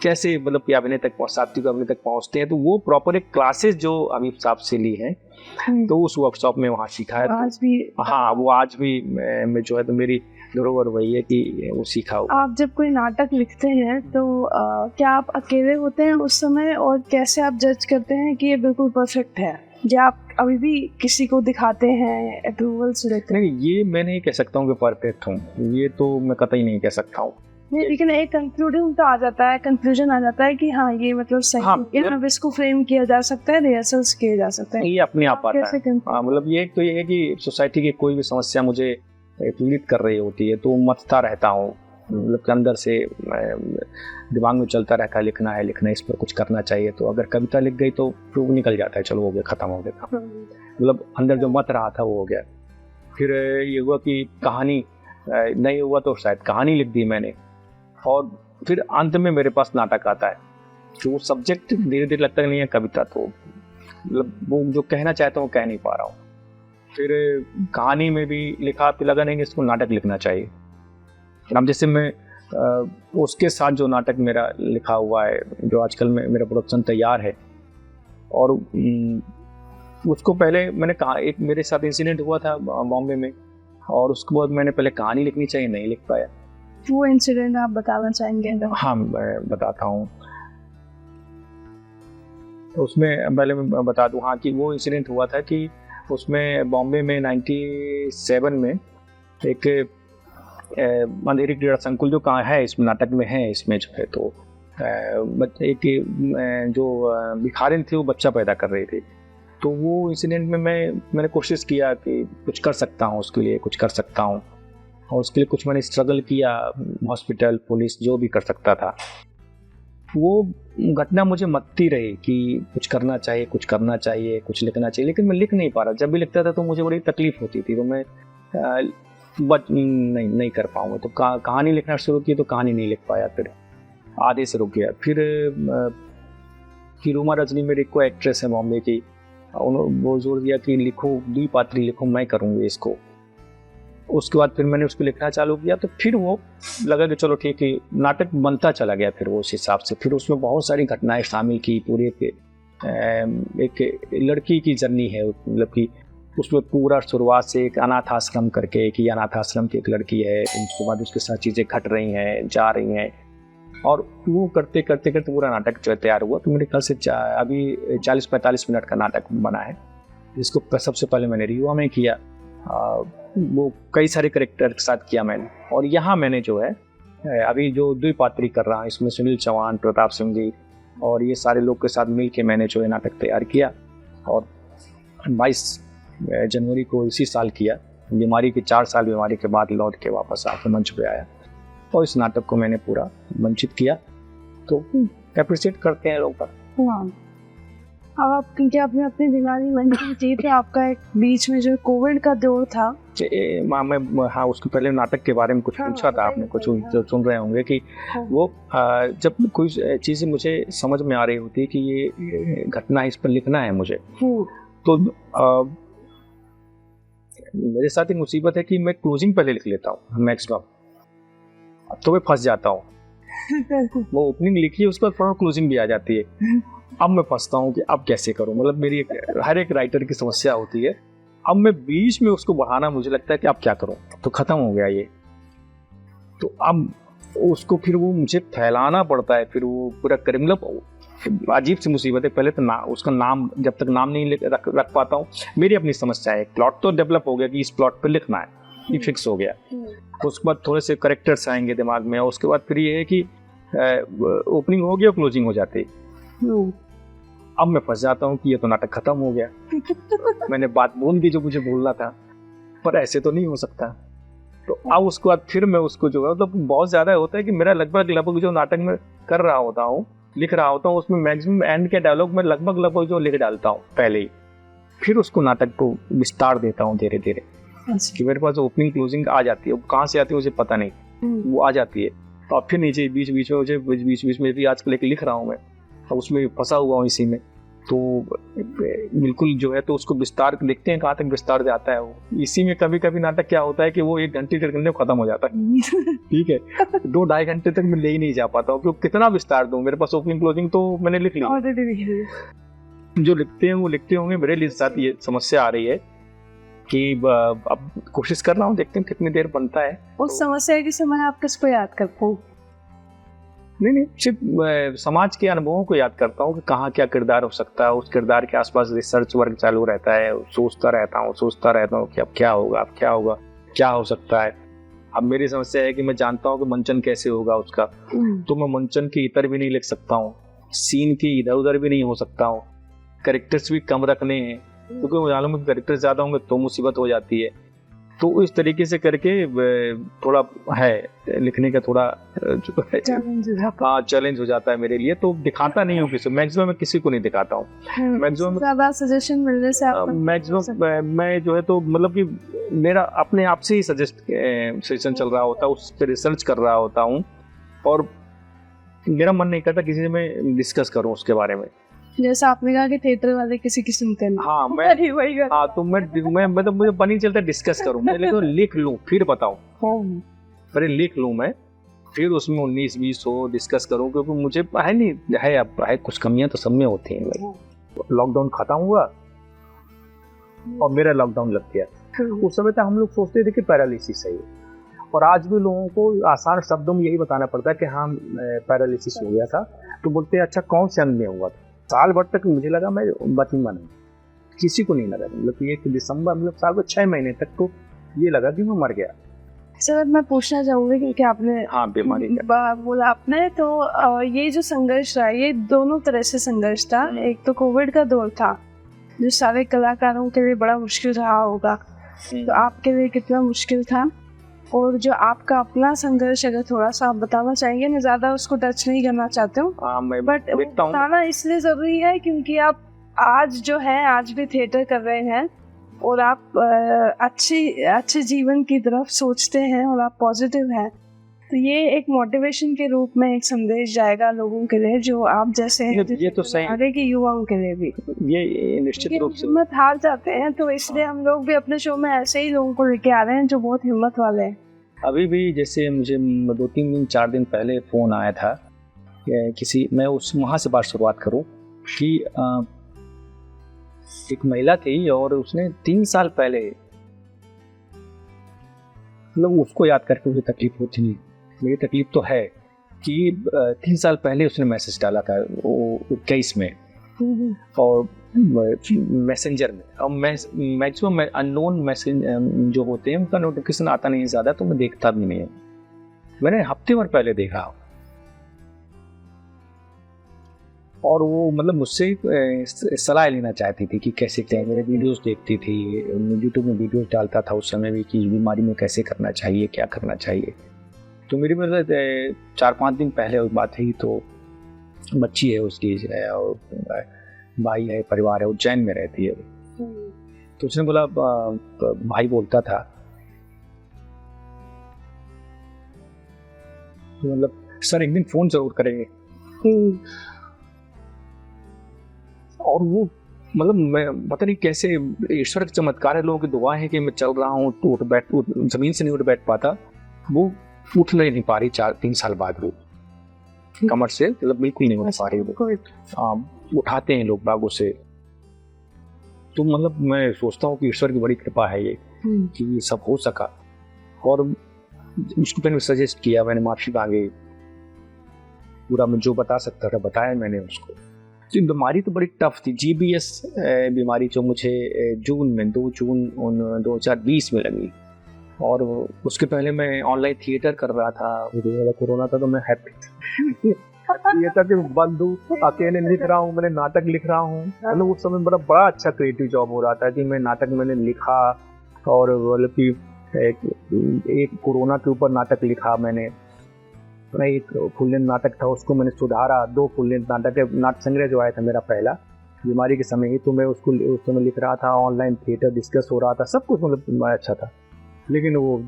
कैसे मतलब कि अभिनय तक सात्विक अभिनय तक पहुंचते हैं। तो वो प्रॉपर एक क्लासेस जो हबीब साहब से ली है, तो उस वर्कशॉप में वहाँ सीखा है। आज भी हाँ, वो आज भी मैं जो है तो मेरी धरोहर वही है कि वो सीखा हो। आप जब कोई नाटक लिखते हैं तो क्या आप अकेले होते हैं उस समय, और कैसे आप जज करते हैं कि ये बिल्कुल परफेक्ट है, या आप अभी भी किसी को दिखाते हैं, अप्रूवल्स लेते हैं? नहीं, ये मैं नहीं कह सकता हूँ कि परफेक्ट हूँ, ये तो मैं कतई नहीं कह सकता हूँ। नहीं, लेकिन एक कंक्लूजन तो आ जाता है, कंक्लूजन आ जाता है कि हाँ ये मतलब सही है, अब इसको फ्रेम किया जा सकता है, रिहर्सल्स किए जा सकते हैं। ये अपने आप आता है। मतलब ये तो ये है कि सोसाइटी की कोई भी समस्या मुझे पीड़ित कर रही होती है तो मथता रहता हूँ, मतलब अंदर से दिमाग में चलता रहता है, लिखना है, इस पर कुछ करना चाहिए। तो अगर कविता लिख गई तो फिर निकल जाता है, चलो हो गया, खत्म हो गया, मतलब अंदर जो मत रहा था वो हो गया। फिर ये हुआ कि कहानी नहीं हुआ तो शायद कहानी लिख दी मैंने, और फिर अंत में मेरे पास नाटक आता है। तो वो सब्जेक्ट धीरे धीरे लगता नहीं है कविता, तो मतलब वो जो कहना चाहता हूँ कह नहीं पा रहा हूँ। फिर कहानी में भी लिखा, फिर लगा नहीं कि इसको नाटक लिखना चाहिए। अब जैसे मैं उसके साथ जो नाटक मेरा लिखा हुआ है, जो आजकल में मेरा प्रोडक्शन तैयार है, और उसको पहले मैंने कहा, एक मेरे साथ इंसिडेंट हुआ था बॉम्बे में, और उसके बाद मैंने पहले कहानी लिखनी चाहिए, नहीं लिख पाया। वो इंसिडेंट आप बताना चाहेंगे? हाँ, मैं बताता हूँ। तो उसमें पहले मैं बता दूँ, हाँ, कि वो इंसिडेंट हुआ था कि उसमें बॉम्बे में 97 में एक अंधेरी क्रीड़ा संकुल जो कहाँ है इस नाटक में है, इसमें जो है तो एक जो भिखारिन थी वो बच्चा पैदा कर रही थी। तो वो इंसिडेंट में मैंने कोशिश किया कि कुछ कर सकता हूँ, उसके लिए कुछ कर सकता हूँ, और उसके लिए कुछ मैंने स्ट्रगल किया, हॉस्पिटल, पुलिस, जो भी कर सकता था। वो घटना मुझे मत्ती रही कि कुछ करना चाहिए, कुछ लिखना चाहिए, लेकिन मैं लिख नहीं पा रहा। जब भी लिखता था तो मुझे बड़ी तकलीफ होती थी, तो मैं नहीं कर पाऊँगा। तो कहानी लिखना शुरू की तो कहानी नहीं लिख पाया, फिर आधे से रुक गया। फिर रूमा रजनी मेरी कोई एक्ट्रेस है बॉम्बे की, उन्होंने वो जोर दिया कि लिखो, द्विपात्री लिखो, मैं करूँगी इसको। उसके बाद फिर मैंने उसको लिखना चालू किया, तो फिर वो लगा कि चलो ठीक है, नाटक बनता चला गया। फिर वो उस हिसाब से फिर उसमें बहुत सारी घटनाएं शामिल की। पूरे एक लड़की की जर्नी है, मतलब कि उसमें पूरा शुरुआत से एक अनाथ आश्रम करके, कि अनाथ आश्रम की एक लड़की है, उसके बाद उसके साथ चीज़ें घट रही हैं, जा रही हैं, और वो करते करते करते पूरा नाटक जो तैयार हुआ। तो मेरे ख्याल से अभी 40-45 मिनट का नाटक बना है, जिसको सबसे पहले मैंने रीवा में किया। वो कई सारे करेक्टर के साथ किया मैंने, और यहाँ मैंने जो है अभी जो द्विपात्री कर रहा हूँ, इसमें सुनील चौहान, प्रताप सिंह जी और ये सारे लोग के साथ मिल के मैंने जो है नाटक तैयार किया, और 22 जनवरी को इसी साल किया। बीमारी के 4 साल बीमारी के बाद लौट के वापस आके मंच पे आया, और इस नाटक को मैंने पूरा मंचित किया। तो अप्रिशिएट करते हैं लोग। अब आप, क्योंकि आपने अपनी बीमारी मेंशन की थी, आपका एक बीच में जो कोविड का दौर था, मैं हाँ, उसके पहले नाटक के बारे में कुछ पूछा था आपने, कुछ सुन रहे होंगे कि वो जब कोई चीज़ मुझे समझ में आ रही होती है कि ये घटना, इस पर लिखना है मुझे, तो मेरे साथ एक मुसीबत है कि मैं क्लोजिंग पहले लिख लेता हूँ मैक्सिमम, तो मैं फंस जाता हूँ। वो ओपनिंग लिखी है, उसके बाद फौरन क्लोजिंग भी आ जाती है। अब मैं फंसता हूँ कि अब कैसे करूँ, मतलब मेरी हर एक राइटर की समस्या होती है। अब मैं बीच में उसको बढ़ाना, मुझे लगता है कि अब क्या करूँ, तो खत्म हो गया ये, तो अब उसको फिर वो मुझे फैलाना पड़ता है, फिर वो पूरा मतलब अजीब सी मुसीबत है। पहले तो उसका नाम, जब तक नाम नहीं रख पाता हूँ, मेरी अपनी समस्या है। प्लॉट तो डेवलप हो गया कि इस प्लॉट पे लिखना है, ये फिक्स हो गया। उसके बाद थोड़े से करेक्टर्स आएंगे दिमाग में, और उसके बाद फिर ये है कि ओपनिंग हो गया, क्लोजिंग हो जाती है। अब मैं फंस जाता हूँ कि ये तो नाटक खत्म हो गया। मैंने बात बोल दी जो मुझे बोलना था, पर ऐसे तो नहीं हो सकता। तो अब उसके बाद फिर मैं उसको जो है, मतलब बहुत ज्यादा होता है कि मेरा लगभग जो नाटक में कर रहा होता हूँ, लिख रहा होता हूँ, उसमें मैक्सिमम एंड के डायलॉग में लगभग जो लिख डालता हूँ पहले ही, फिर उसको नाटक को विस्तार देता हूँ धीरे धीरे, कि मेरे पास ओपनिंग क्लोजिंग आ जाती है। वो कहाँ से आती है मुझे पता नहीं, वो आ जाती है। तो अब फिर नीचे बीच में भी आजकल एक लिख रहा हूँ मैं, तो उसमें फंसा हुआ हूँ इसी में, तो बिल्कुल जो है तो उसको विस्तार देखते हैं कहाँ तक विस्तार जाता है। वो इसी में कभी कभी नाटक क्या होता है कि वो 1 घंटे 1.5 घंटे में खत्म हो जाता है। ठीक है, 2-2.5 घंटे तक मैं ले ही नहीं जा पाता हूँ, क्योंकि कितना विस्तार दूं। मेरे पास ओपनिंग क्लोजिंग तो मैंने लिख ली, जो लिखते हैं वो लिखते होंगे। मेरे लिए साथ ये समस्या आ रही है कि अब कोशिश कर रहा हूँ, देखते हैं कितनी देर बनता है। उस समस्या के समय आप किसको याद करते हैं? नहीं, सिर्फ समाज के अनुभवों को याद करता हूँ कि कहाँ क्या किरदार हो सकता है। उस किरदार के आसपास रिसर्च वर्क चालू रहता है, सोचता रहता हूँ कि अब क्या होगा, क्या हो सकता है। अब मेरी समस्या है कि मैं जानता हूँ कि मंचन कैसे होगा उसका, तो मैं मंचन के इतर भी नहीं लिख सकता हूँ, सीन की इधर उधर भी नहीं हो सकता हूँ, कैरेक्टर्स भी कम रखने हैं, क्योंकि मुझे मालूम है कैरेक्टर्स ज्यादा होंगे तो मुसीबत हो जाती है। तो इस तरीके से करके थोड़ा है लिखने का, थोड़ा चैलेंज हो जाता है मेरे लिए। तो दिखाता नहीं हूँ किसी, मैक्सिमम मैं किसी को नहीं दिखाता हूँ। मैक्सिमम ज्यादा सजेशन मिलने से मैक्सिमम मैं जो है तो मतलब कि मेरा अपने आप से ही सजेशन चल रहा होता है, उस पर रिसर्च कर रहा होता हूँ, और मेरा मन नहीं करता किसी से मैं डिस्कस करूँ उसके बारे में। जैसा आपने कहा कि थिएटर वाले किसी की सुनते नहीं। हाँ, तो मैं मतलब मुझे बनी चलता डिस्कस करूँ, मैं लिख लूँ फिर बताऊँ, पहले लिख लूँ मैं, फिर उसमें 19-20 हो डिस्कस करूँ, क्योंकि मुझे है नहीं है, अब है कुछ कमियां तो सब में होती हैं भाई। लॉकडाउन खत्म हुआ और मेरा लॉकडाउन लग गया। उस समय तक हम लोग सोचते थे कि पैरालिसिस है, और आज भी लोगों को आसान शब्दों में यही बताना पड़ता है कि हाँ पैरालिसिस हो गया था। तो बोलते हैं अच्छा कौन से अंग में हुआ था। साल भर तक मुझे लगा मैं बचूंगा नहीं, किसी को नहीं लगा, मतलब ये दिसंबर मतलब साल भर 6 महीने तक तो ये लगा कि मैं मर गया। सर मैं पूछना चाहूँगी क्योंकि आपने बीमारी बोला आपने, तो ये जो संघर्ष रहा, ये दोनों तरह से संघर्ष था। एक तो कोविड का दौर था जो सारे कलाकारों के लिए बड़ा मुश्किल रहा होगा, तो आपके लिए कितना मुश्किल था, और जो आपका अपना संघर्ष अगर थोड़ा सा आप बताना चाहेंगे। मैं ज़्यादा उसको टच नहीं करना चाहते हूँ, बट बताना इसलिए ज़रूरी है क्योंकि आप आज जो है आज भी थिएटर कर रहे हैं, और आप अच्छे जीवन की तरफ सोचते हैं, और आप पॉजिटिव हैं, तो ये एक मोटिवेशन के रूप में एक संदेश जाएगा लोगों के लिए जो आप जैसे ये तो सही, आगे के युवाओं के लिए भी ये निश्चित रूप से हिम्मत हार जाते हैं। तो इसलिए हम लोग भी अपने शो में ऐसे ही लोगों को लेके आ रहे हैं जो बहुत हिम्मत वाले हैं। अभी भी जैसे मुझे 2-3 दिन 4 दिन पहले फ़ोन आया था किसी, मैं उस वहाँ से बात शुरुआत करूँ कि एक महिला थी और उसने 3 साल पहले, मतलब उसको याद करके मुझे तकलीफ होती नहीं, मेरी तकलीफ तो है कि 3 साल पहले उसने मैसेज डाला था वो 21 में, और मैसेंजर में, और मैक्सिमम अननोन मैसेज जो होते हैं उनका नोटिफिकेशन आता नहीं ज़्यादा, तो मैं देखता भी नहीं हूँ। मैंने हफ्ते भर पहले देखा, और वो मतलब मुझसे सलाह लेना चाहती थी कि कैसे क्या, मेरे वीडियोस देखती थी, यूट्यूब में वीडियोस डालता था उस समय भी कि बीमारी में कैसे करना चाहिए, क्या करना चाहिए। तो मेरी मतलब 4-5 दिन पहले उस बात है, तो बच्ची है उसकी और भाई है, परिवार है, उज्जैन में रहती है। तो उसने बोला, भाई बोलता था तो मतलब सर एक दिन फ़ोन ज़रूर करेंगे, और वो मतलब मैं पता नहीं कैसे ईश्वर का चमत्कार है, लोगों की दुआ है कि मैं चल रहा हूँ तो ज़मीन से नहीं उठ बैठ पाता, वो उठ नहीं पा रही 3 साल बाद वो, कमर से मतलब बिल्कुल नहीं उठ पा रही वो। उठाते हैं लोग बागों से। तो मतलब मैं सोचता हूँ कि ईश्वर की बड़ी कृपा है ये कि ये सब हो सका। और उसको मैंने सजेस्ट किया, मैंने माफी मांगी, पूरा मैं जो बता सकता था बताया मैंने उसको। तो बीमारी तो बड़ी टफ थी। GBS बीमारी जो मुझे जून में 2 जून 2020 में लगी। और उसके पहले मैं ऑनलाइन थिएटर कर रहा था, कोरोना था तो मैं हैप्पी ये था कि बंधु अकेले लिख रहा हूँ, मैंने नाटक लिख रहा हूँ। मतलब उस समय बड़ा अच्छा क्रिएटिव जॉब हो रहा था कि मैं नाटक मैंने लिखा। और मतलब कि एक कोरोना के ऊपर नाटक लिखा मैंने। एक फुल लेंथ नाटक था उसको मैंने सुधारा। 2 फुल लेंथ नाटक संग्रह जो आया था मेरा पहला बीमारी के समय ही, तो मैं उसको उस समय लिख रहा था। ऑनलाइन थिएटर डिस्कस हो रहा था, सब कुछ मतलब अच्छा था। लेकिन वो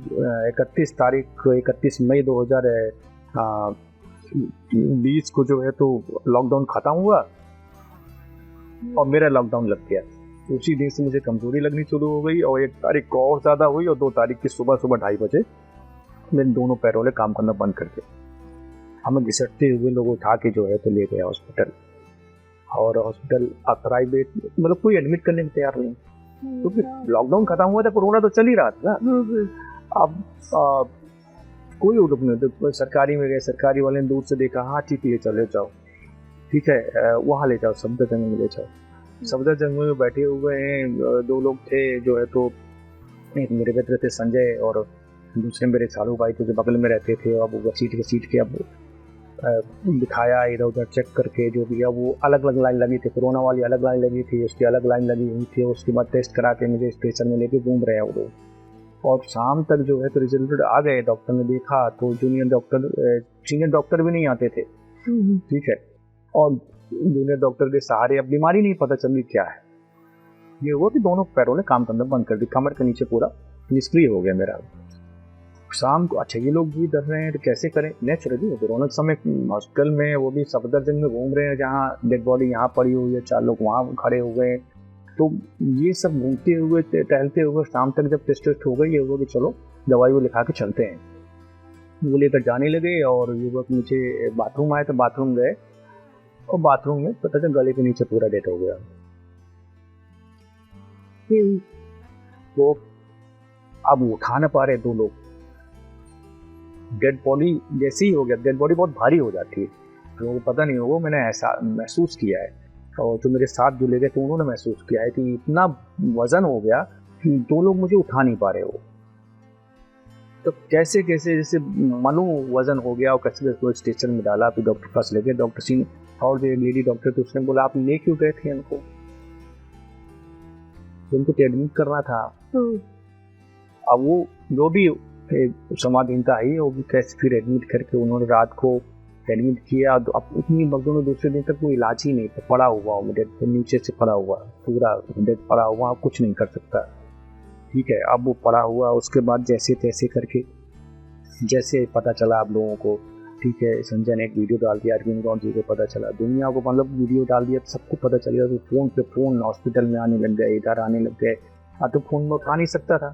31 मई 2020 को जो है तो लॉकडाउन खत्म हुआ और मेरा लॉकडाउन लग गया। उसी दिन से मुझे कमजोरी लगनी शुरू हो गई और 1 तारीख को और ज़्यादा हुई और 2 तारीख की सुबह 2:30 बजे मेरे दोनों पैरों ने काम करना बंद कर दिया। हमें घिसटते हुए लोग उठा के जो है तो ले गए हॉस्पिटल। और हॉस्पिटल प्राइवेट, मतलब कोई एडमिट करने को तैयार नहीं, क्योंकि लॉकडाउन खत्म हुआ था, कोरोना तो चल ही रहा था ना। अब कोई उठ नहीं, तो सरकारी में गए, सरकारी वाले ने दूर से देखा, हाँ ठीक है चले जाओ, ठीक है वहाँ ले जाओ, सफदरजंग में ले जाओ। सफदरजंग में बैठे हुए हैं 2 लोग थे जो है तो, एक मेरे मित्र थे संजय और दूसरे मेरे सालू भाई तो जो बगल में रहते थे। अब वो सीट के अब दिखाया इधर उधर चेक करके जो भी है, वो अलग अलग लाइन लगी थी, कोरोना वाली अलग लाइन लगी थी, उसकी अलग लाइन लगी हुई थी। उसके बाद टेस्ट करा के मुझे स्टेशन में लेके घूम रहे हैं वो लोग। और शाम तक जो है तो रिजल्ट आ गए। डॉक्टर ने देखा तो सीनियर डॉक्टर भी नहीं आते थे, ठीक है। और जूनियर डॉक्टर के सहारे अब बीमारी नहीं पता चल रही क्या है। ये हुआ कि दोनों पैरों ने काम करना बंद कर दी, कमर के नीचे पूरा निष्क्रिय हो गया मेरा। शाम को अच्छा ये लोग भी डर रहे हैं तो कैसे करें, नेचुरली कोरोना समय हॉस्पिटल में, वो भी सफदरजंग में घूम रहे हैं जहाँ डेड बॉडी यहाँ पड़ी हुई है, 4 लोग वहाँ खड़े हुए हैं। तो ये सब घूमते हुए टहलते हुए शाम तक जब टेस्ट हो गई, ये हुआ कि चलो दवाई वो लिखा के चलते हैं। वो लेकर जाने लगे और ये वक्त नीचे बाथरूम आए तो बाथरूम गए और बाथरूम में पता चला गले के नीचे पूरा डेड हो गया। तो अब उठा ना पा रहे 2 लोग, डेड बॉडी जैसे ही हो गया, डेड बॉडी बहुत भारी हो जाती है, लोगों को पता नहीं होगा, मैंने ऐसा महसूस किया है। और जो मेरे साथ जो ले गए थे उन्होंने महसूस किया है कि इतना वजन हो गया कि 2 लोग मुझे उठा नहीं पा रहे हो। तो कैसे कैसे जैसे मानो वजन हो गया और कैसे कैसे स्टेशन में डाला, तो डॉक्टर के पास ले गए। डॉक्टर सिंह और जो लेडी डॉक्टर थे उसने बोला आप ले क्यों गए थे इनको, उनको तो एडमिट करना था। अब वो जो भी समाधीनता आई वो कैसे फिर एडमिट करके उन्होंने रात को एडमिट किया। तो अब इतनी मजदूर में दूसरे दिन तक कोई इलाज ही नहीं, पड़ा हुआ डेड नीचे से पड़ा हुआ, पूरा डेड पड़ा हुआ, कुछ नहीं कर सकता, ठीक है। अब वो पड़ा हुआ, उसके बाद जैसे तैसे करके जैसे पता चला आप लोगों को, ठीक है, संजय ने एक वीडियो डाल दिया, अरविंद गौर जी को पता चला, दुनिया को मतलब वीडियो डाल दिया, सबको पता चल गया। तो फोन पे फोन हॉस्पिटल में आने लग गए, इधर आने लग गए। तो फोन में उठा नहीं सकता था,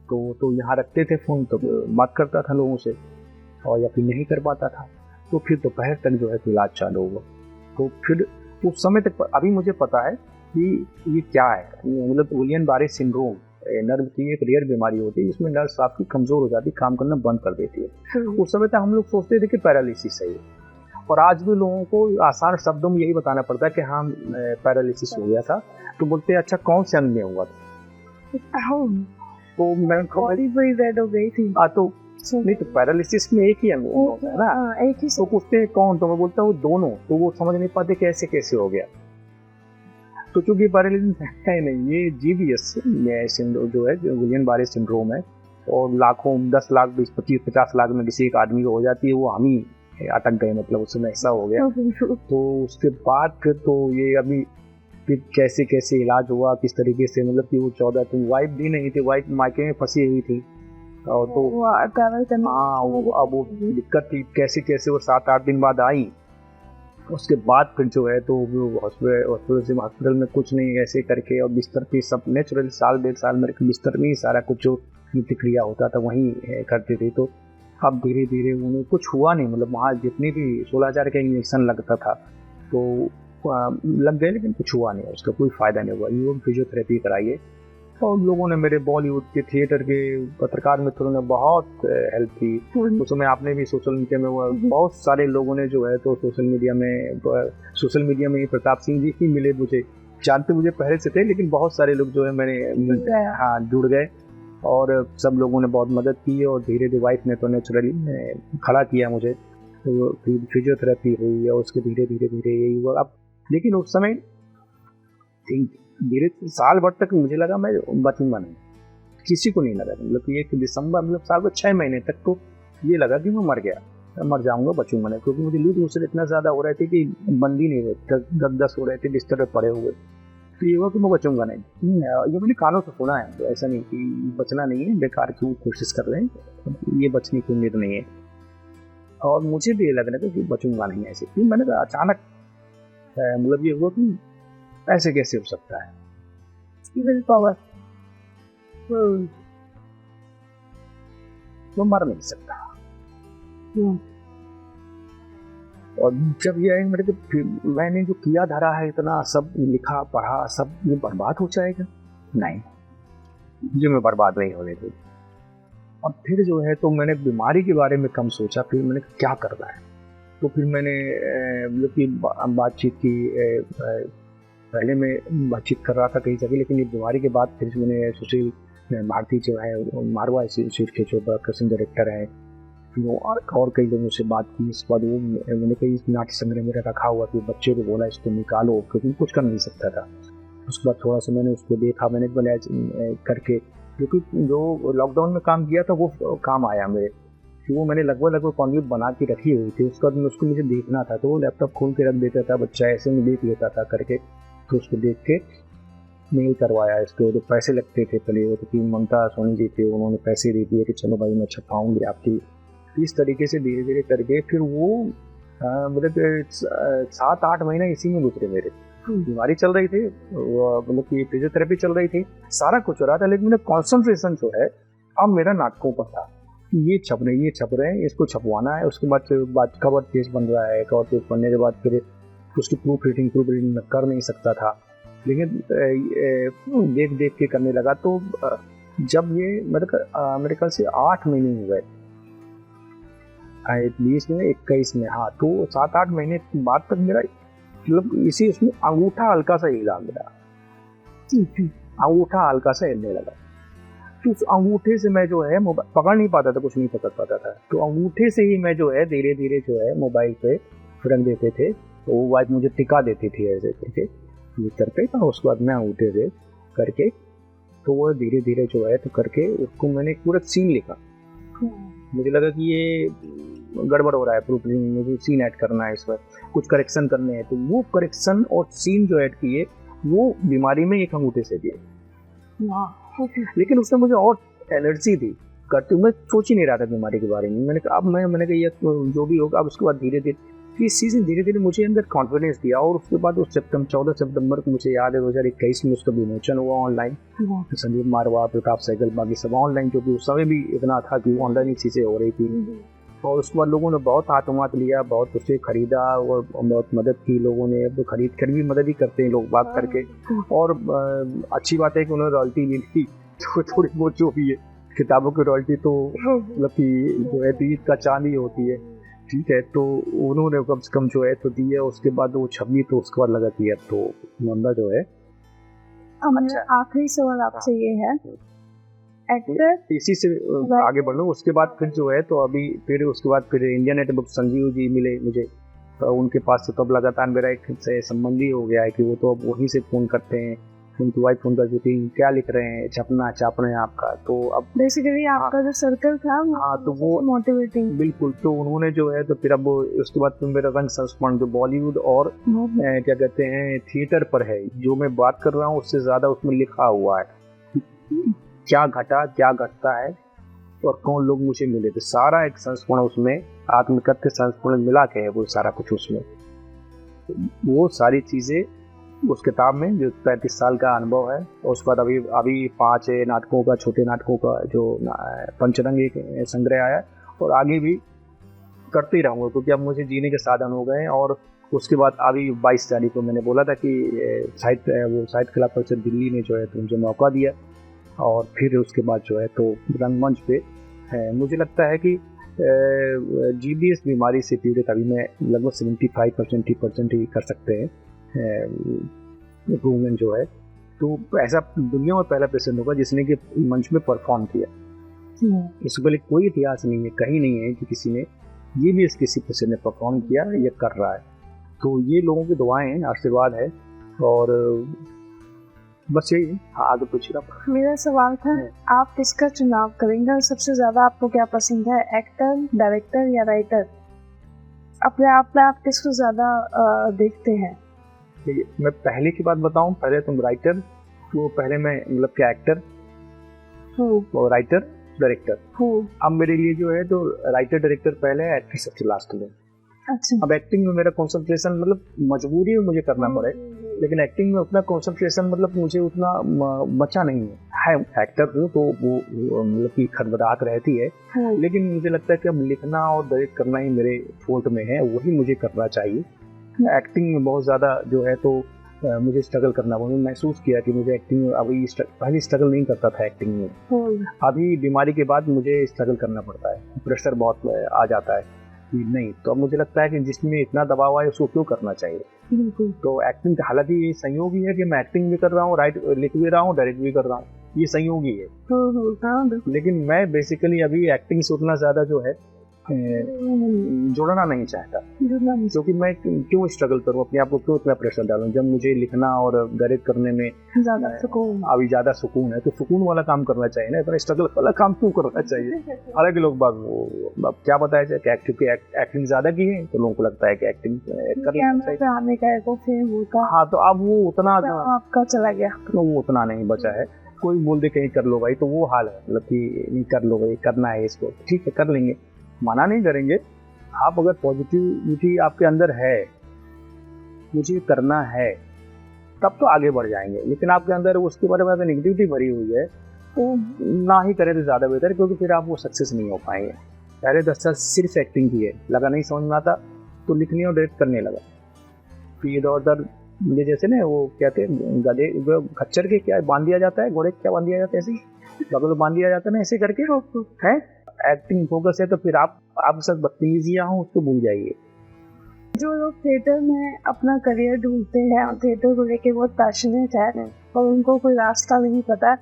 तो यहाँ रखते थे फोन, तो बात करता था लोगों से, और या फिर नहीं कर पाता था। तो फिर दोपहर तक जो है तो इलाज चालू हुआ। तो फिर उस समय तक अभी मुझे पता है कि ये क्या है, मतलब गुइलियन-बारे सिंड्रोम नर्व की एक रेयर बीमारी होती है, इसमें नर्व्स आपकी कमजोर हो जाती है, काम करना बंद कर देती है। उस समय तक हम लोग सोचते थे कि पैरालिसिस है ये, और आज भी लोगों को आसान शब्दों में यही बताना पड़ता है कि हाँ पैरालिसिस हो गया था। तो बोलते हैं अच्छा कौन से अंग में हुआ था, तो मैं बॉडी पूरी रेड हो गई थी। तो नहीं, तो पैरालिसिस में एक ही अंग होता है ना, एक ही। तो पूछते हैं कौन, तो मैं बोलता हूँ दोनों, तो वो समझ नहीं पाते कैसे कैसे हो गया। तो चूंकि पैरालिसिस है नहीं, ये GBS सिंड्रोम जो है गुइलियन-बारे सिंड्रोम है, और लाखों 10 लाख 20 25 50 लाख में किसी एक आदमी को हो जाती है, वो हम ही अटक गए, मतलब उस समय ऐसा हो गया। तो उसके बाद फिर तो ये अभी फिर कैसे कैसे इलाज हुआ, किस तरीके से, मतलब कि वो 14 दिन वाइफ भी नहीं थी, वाइफ मायके में फंसी हुई थी, और तो अब वो दिक्कत थी, कैसे कैसे वो 7-8 दिन बाद आई। उसके बाद फिर जो है तो हॉस्पिटल में कुछ नहीं, ऐसे करके और बिस्तर पे सब नेचुरल 1.5 साल मेरे बिस्तर में ही सारा कुछ जो नित्य क्रिया होता था वहीं करते थे। तो अब धीरे धीरे उन्हें कुछ हुआ नहीं, मतलब वहाँ जितनी भी 16,000 का इंजेक्शन लगता था तो लग गए, लेकिन कुछ हुआ नहीं, उसका कोई फ़ायदा नहीं हुआ। यूरोप फिजियोथेरेपी कराई है, और लोगों ने, मेरे बॉलीवुड के थिएटर के पत्रकार मित्रों ने बहुत हेल्प की। उस समय आपने भी सोशल मीडिया में बहुत सारे लोगों ने जो है तो सोशल मीडिया में प्रताप सिंह जी ही मिले, मुझे जानते मुझे पहले से थे, लेकिन बहुत सारे लोग जो है मैंने हाँ जुड़ गए, और सब लोगों ने बहुत मदद की, और धीरे धीरे वाइफ ने तो नेचुरली खड़ा किया मुझे, तो फिजियोथेरेपी हुई, और उसके धीरे धीरे धीरे यही हुआ। अब लेकिन उस समय धीरे साल भर तक मुझे लगा मैं बचूंगा नहीं, किसी को नहीं लगा, मतलब कि 1 दिसंबर, मतलब साल को 6 महीने तक तो ये लगा कि मैं मर गया, मर जाऊंगा, बचूंगा नहीं, क्योंकि मुझे लूज मोशन इतना ज़्यादा हो रहे थे कि बंद ही नहीं हुए, 10 हो रहे थे, बिस्तर पर पड़े हुए। तो ये हुआ कि मैं बचूंगा नहीं। ये मैंने कानों से सुना है, तो ऐसा नहीं कि बचना नहीं है, बेकार की कोशिश कर रहे हैं, ये बचने की उम्मीद नहीं है। और मुझे भी ये लग रहा था कि बचूंगा नहीं ऐसे, फिर मैंने कहा अचानक मतलब ये हुआ कि ऐसे कैसे हो सकता है, विल पावर, तो मर नहीं सकता। और जब ये मेरे को मैंने जो किया धरा है, इतना सब लिखा पढ़ा, सब ये बर्बाद हो जाएगा, नहीं, जो मैं बर्बाद नहीं होने दूँ। और फिर जो है तो मैंने बीमारी के बारे में कम सोचा, फिर मैंने क्या करना है, तो फिर मैंने मतलब कि बातचीत की, पहले मैं बातचीत कर रहा था कई जगह, लेकिन ये बीमारी के बाद फिर मैंने सुशील भारती जो है मारवा इंस्टीट्यूट के जो प्रसिद्ध डायरेक्टर हैं, और कई लोगों से बात की। इसके बाद वो मैंने कई नाट्य संग्रह मेरा रखा हुआ कि बच्चे को बोला इसको निकालो, क्योंकि कुछ कर नहीं सकता था। उसके बाद थोड़ा सा मैंने उसको देखा, मैंने बोला करके, क्योंकि जो लॉकडाउन में काम किया था वो काम आया मेरे, वो मैंने लगभग कॉन्सेप्ट बना के रखी हुई थी, उसका उसको मुझे देखना था, तो वो लैपटॉप खोल के रख देता था, बच्चा ऐसे में देख लेता था करके, तो उसको देख के मेल करवाया इसको। तो पैसे लगते थे पहले, वो तो कि ममता सोनी जी थे, उन्होंने पैसे दे दिए कि चलो भाई मैं छपाऊँगी आपकी, इस तरीके से धीरे धीरे करके फिर वो मतलब 7-8 महीने इसी में गुजरे मेरे। बीमारी चल रही थी, मतलब कि फिजियोथेरेपी चल रही थी, सारा कुछ हो रहा था, लेकिन मेरा कॉन्सेंट्रेशन जो है अब मेरा नाटकों पर था, ये छप रहे हैं, इसको छपवाना है। उसके बाद कवर पेज बन रहा है, कवर पेज बनने के बाद फिर उसकी प्रूफ रीडिंग मैं कर नहीं सकता था, लेकिन देख देख के करने लगा। तो जब ये मेरे ख्याल से 8 महीने हो गए, 20 में 21 में, हाँ, तो 7-8 महीने बाद तक मेरा मतलब इसी उसमें अंगूठा हल्का सा हिला, मेरा अंगूठा हल्का सा हिलने लगा, तो उस अंगूठे से मैं जो है मोबाइल पकड़ नहीं पाता था, कुछ नहीं पकड़ पाता था, तो अंगूठे से ही मैं जो है धीरे धीरे जो है मोबाइल पे रख देते थे, तो वो वाइफ मुझे टिका देती थी ऐसे करके करके, तो उसके बाद मैं अंगूठे से करके, तो वो धीरे धीरे जो है तो करके उसको मैंने पूरा सीन लिखा। मुझे लगा कि ये गड़बड़ हो रहा है, प्रूफ रीडिंग, मुझे सीन ऐड करना है, इस पर कुछ करेक्शन करने हैं, तो वो करेक्शन और सीन जो ऐड किए वो बीमारी में एक अंगूठे से दिए। लेकिन उससे मुझे और एनर्जी थी करते, मैं सोच ही नहीं रहा था बीमारी के बारे में। मैंने कहा ये जो भी होगा। अब उसके बाद धीरे धीरे इस चीज़ ने धीरे धीरे मुझे अंदर कॉन्फिडेंस दिया, और उसके बाद उस 14 सितंबर को मुझे याद है 2021 में उसका विमोचन हुआ ऑनलाइन। संदीप मारवा, प्रताप सहगल, बाकी सब ऑनलाइन, क्योंकि उस समय भी इतना था कि ऑनलाइन ही चीज़ें हो रही थी। और उसके बाद लोगों ने बहुत हाथ लिया, बहुत उसे खरीदा और बहुत मदद की लोगों ने। अब खरीद कर भी मदद ही करते हैं लोग बात करके, और अच्छी बात है कि उन्होंने रॉयल्टी ली थी, तो थोड़ी बहुत जो भी है किताबों की रॉयल्टी तो मतलब कि जो है ईद का चांदी होती है, ठीक है, तो उन्होंने कम से कम जो है तो दी है। उसके बाद वो छपी, तो उसके बाद लगा कि अब तो नंदा जो है। आखिरी सवाल आपसे ये है, एक्टर इसी से आगे बढ़ लो। उसके बाद फिर जो है तो अभी फिर उसके बाद फिर इंडिया नेटवर्क संजीव जी मिले मुझे, तो उनके पास से तो अब लगातार मेरा एक से संबंधी हो गया है कि वो तो अब वहीं से फ़ोन करते हैं, उनकी वाइफ फ़ोन करती थी, क्या लिख रहे हैं, छाप रहे हैं आपका। तो अब बेसिकली आपका जो सर्कल था, हाँ, तो वो मोटिवेटिंग, बिल्कुल। तो उन्होंने जो है तो फिर अब उसके बाद फिर मेरा रंग संस्मरण जो बॉलीवुड और क्या कहते हैं थिएटर पर है, जो मैं बात कर रहा हूँ उससे ज़्यादा उसमें लिखा हुआ है क्या घटा, क्या घटता है, और कौन लोग मुझे मिले थे, सारा एक संस्मरण उसमें, आत्मकथ्य संस्मरण मिला के है वो सारा कुछ उसमें। वो सारी चीज़ें उस किताब में जो 35 साल का अनुभव है। और उसके बाद अभी 5 नाटकों का, छोटे नाटकों का जो पंचरंग एक संग्रह आया, और आगे भी करते ही रहूँगा, क्योंकि अब मुझे जीने के साधन हो गए हैं। और उसके बाद अभी 22 तारीख को मैंने बोला था कि साहित्य कला परिषद दिल्ली ने जो है तो मुझे मौका दिया, और फिर उसके बाद जो है तो रंगमंच पे मुझे लगता है कि GBS बीमारी से पीड़ित अभी मैं लगभग 75% ही कर सकते हैं इम्प्रूवमेंट जो है। तो ऐसा दुनिया में पहला पेशेंट होगा जिसने कि मंच में परफॉर्म किया। इससे पहले कोई इतिहास नहीं है, कहीं नहीं है कि किसी ने GBS किसी पेशेंट ने परफॉर्म किया या कर रहा है। तो ये लोगों की दुआएं हैं, आशीर्वाद है, और बस यही है। हाँ, आगे पूछिए आप। मेरा सवाल था, आप किसका चुनाव करेंगे और सबसे ज्यादा आपको क्या पसंद है, एक्टर, डायरेक्टर या राइटर? अपने आप में आप किसको ज्यादा देखते हैं? मैं पहले की बात बताऊं, पहले तुम राइटर, तो पहले मैं मतलब क्या एक्टर और राइटर डायरेक्टर। अब मेरे लिए जो है तो राइटर डायरेक्टर पहले है, एक्टर सबसे लास्ट में। अच्छा। अब एक्टिंग में मेरा कंसंट्रेशन मतलब मजबूरी में मुझे करना पड़े, लेकिन एक्टिंग में उतना कंसंट्रेशन मतलब मुझे उतना बचा नहीं है। एक्टर हूँ तो वो मतलब की खड़बड़ाहट रहती है, लेकिन मुझे लगता है कि अब लिखना और डायरेक्ट करना ही मेरे फोल्ट में है, वही मुझे करना चाहिए। एक्टिंग में बहुत ज़्यादा जो है तो मुझे स्ट्रगल करना पड़ा। महसूस किया कि मुझे एक्टिंग में अभी पहले स्ट्रगल नहीं करता था एक्टिंग में, अभी बीमारी के बाद मुझे स्ट्रगल करना पड़ता है, प्रेशर बहुत आ जाता है कि नहीं। तो अब मुझे लगता है कि जिसमें इतना दबाव है उसको क्यों करना चाहिए। तो एक्टिंग हालांकि ये संयोगी है कि मैं एक्टिंग भी कर रहा हूँ, लिख भी रहा हूँ, डायरेक्ट भी कर रहा हूँ, ये संयोगी है। लेकिन मैं बेसिकली अभी एक्टिंग से उतना ज़्यादा जो है जुड़ना नहीं चाहता, क्योंकि मैं क्यों स्ट्रगल करूं, अपने आप को क्यों इतना प्रेशर डालूं, जब मुझे लिखना और डायरेक्ट करने में अभी ज़्यादा सुकून है। तो सुकून वाला काम करना चाहिए ना, इतना स्ट्रगल वाला काम क्यों करना चाहिए। हालांकि लोग बाग क्या बताया जाए कि एक्टिंग ज़्यादा की है तो लोगों को लगता है कि एक्टिंग आने का। हाँ, तो अब वो उतना आपका चला गया, तो वो उतना नहीं बचा है। कोई बोल दे कहीं कर लो भाई, तो वो हाल है, मतलब कि नहीं कर लो भाई, करना है इसको, ठीक है कर लेंगे, मना नहीं करेंगे। आप अगर पॉजिटिविटी आपके अंदर है, मुझे करना है, तब तो आगे बढ़ जाएंगे। लेकिन आपके अंदर उसके बारे में अगर नेगेटिविटी भरी हुई है तो ना ही करें तो ज़्यादा बेहतर है, क्योंकि फिर आप वो सक्सेस नहीं हो पाएंगे। पहले 10 साल सिर्फ एक्टिंग की है, लगा नहीं समझ में आता तो लिखने और डायरेक्ट करने लगा। फिर इधर उधर ये जैसे ना वो कहते हैं गधे खच्चर के क्या बांध दिया जाता है, घोड़े क्या बांध दिया जाता है, ऐसे बगल में बांध दिया जाता है ना, ऐसे करके है। एक्टिंग फोकस है तो फिर आप सब बदतमीजियाँ हो उसको भूल जाइए। जो लोग थिएटर में अपना करियर ढूंढते हैं और थिएटर को लेके बहुत पैशनेट है और उनको कोई रास्ता नहीं पता,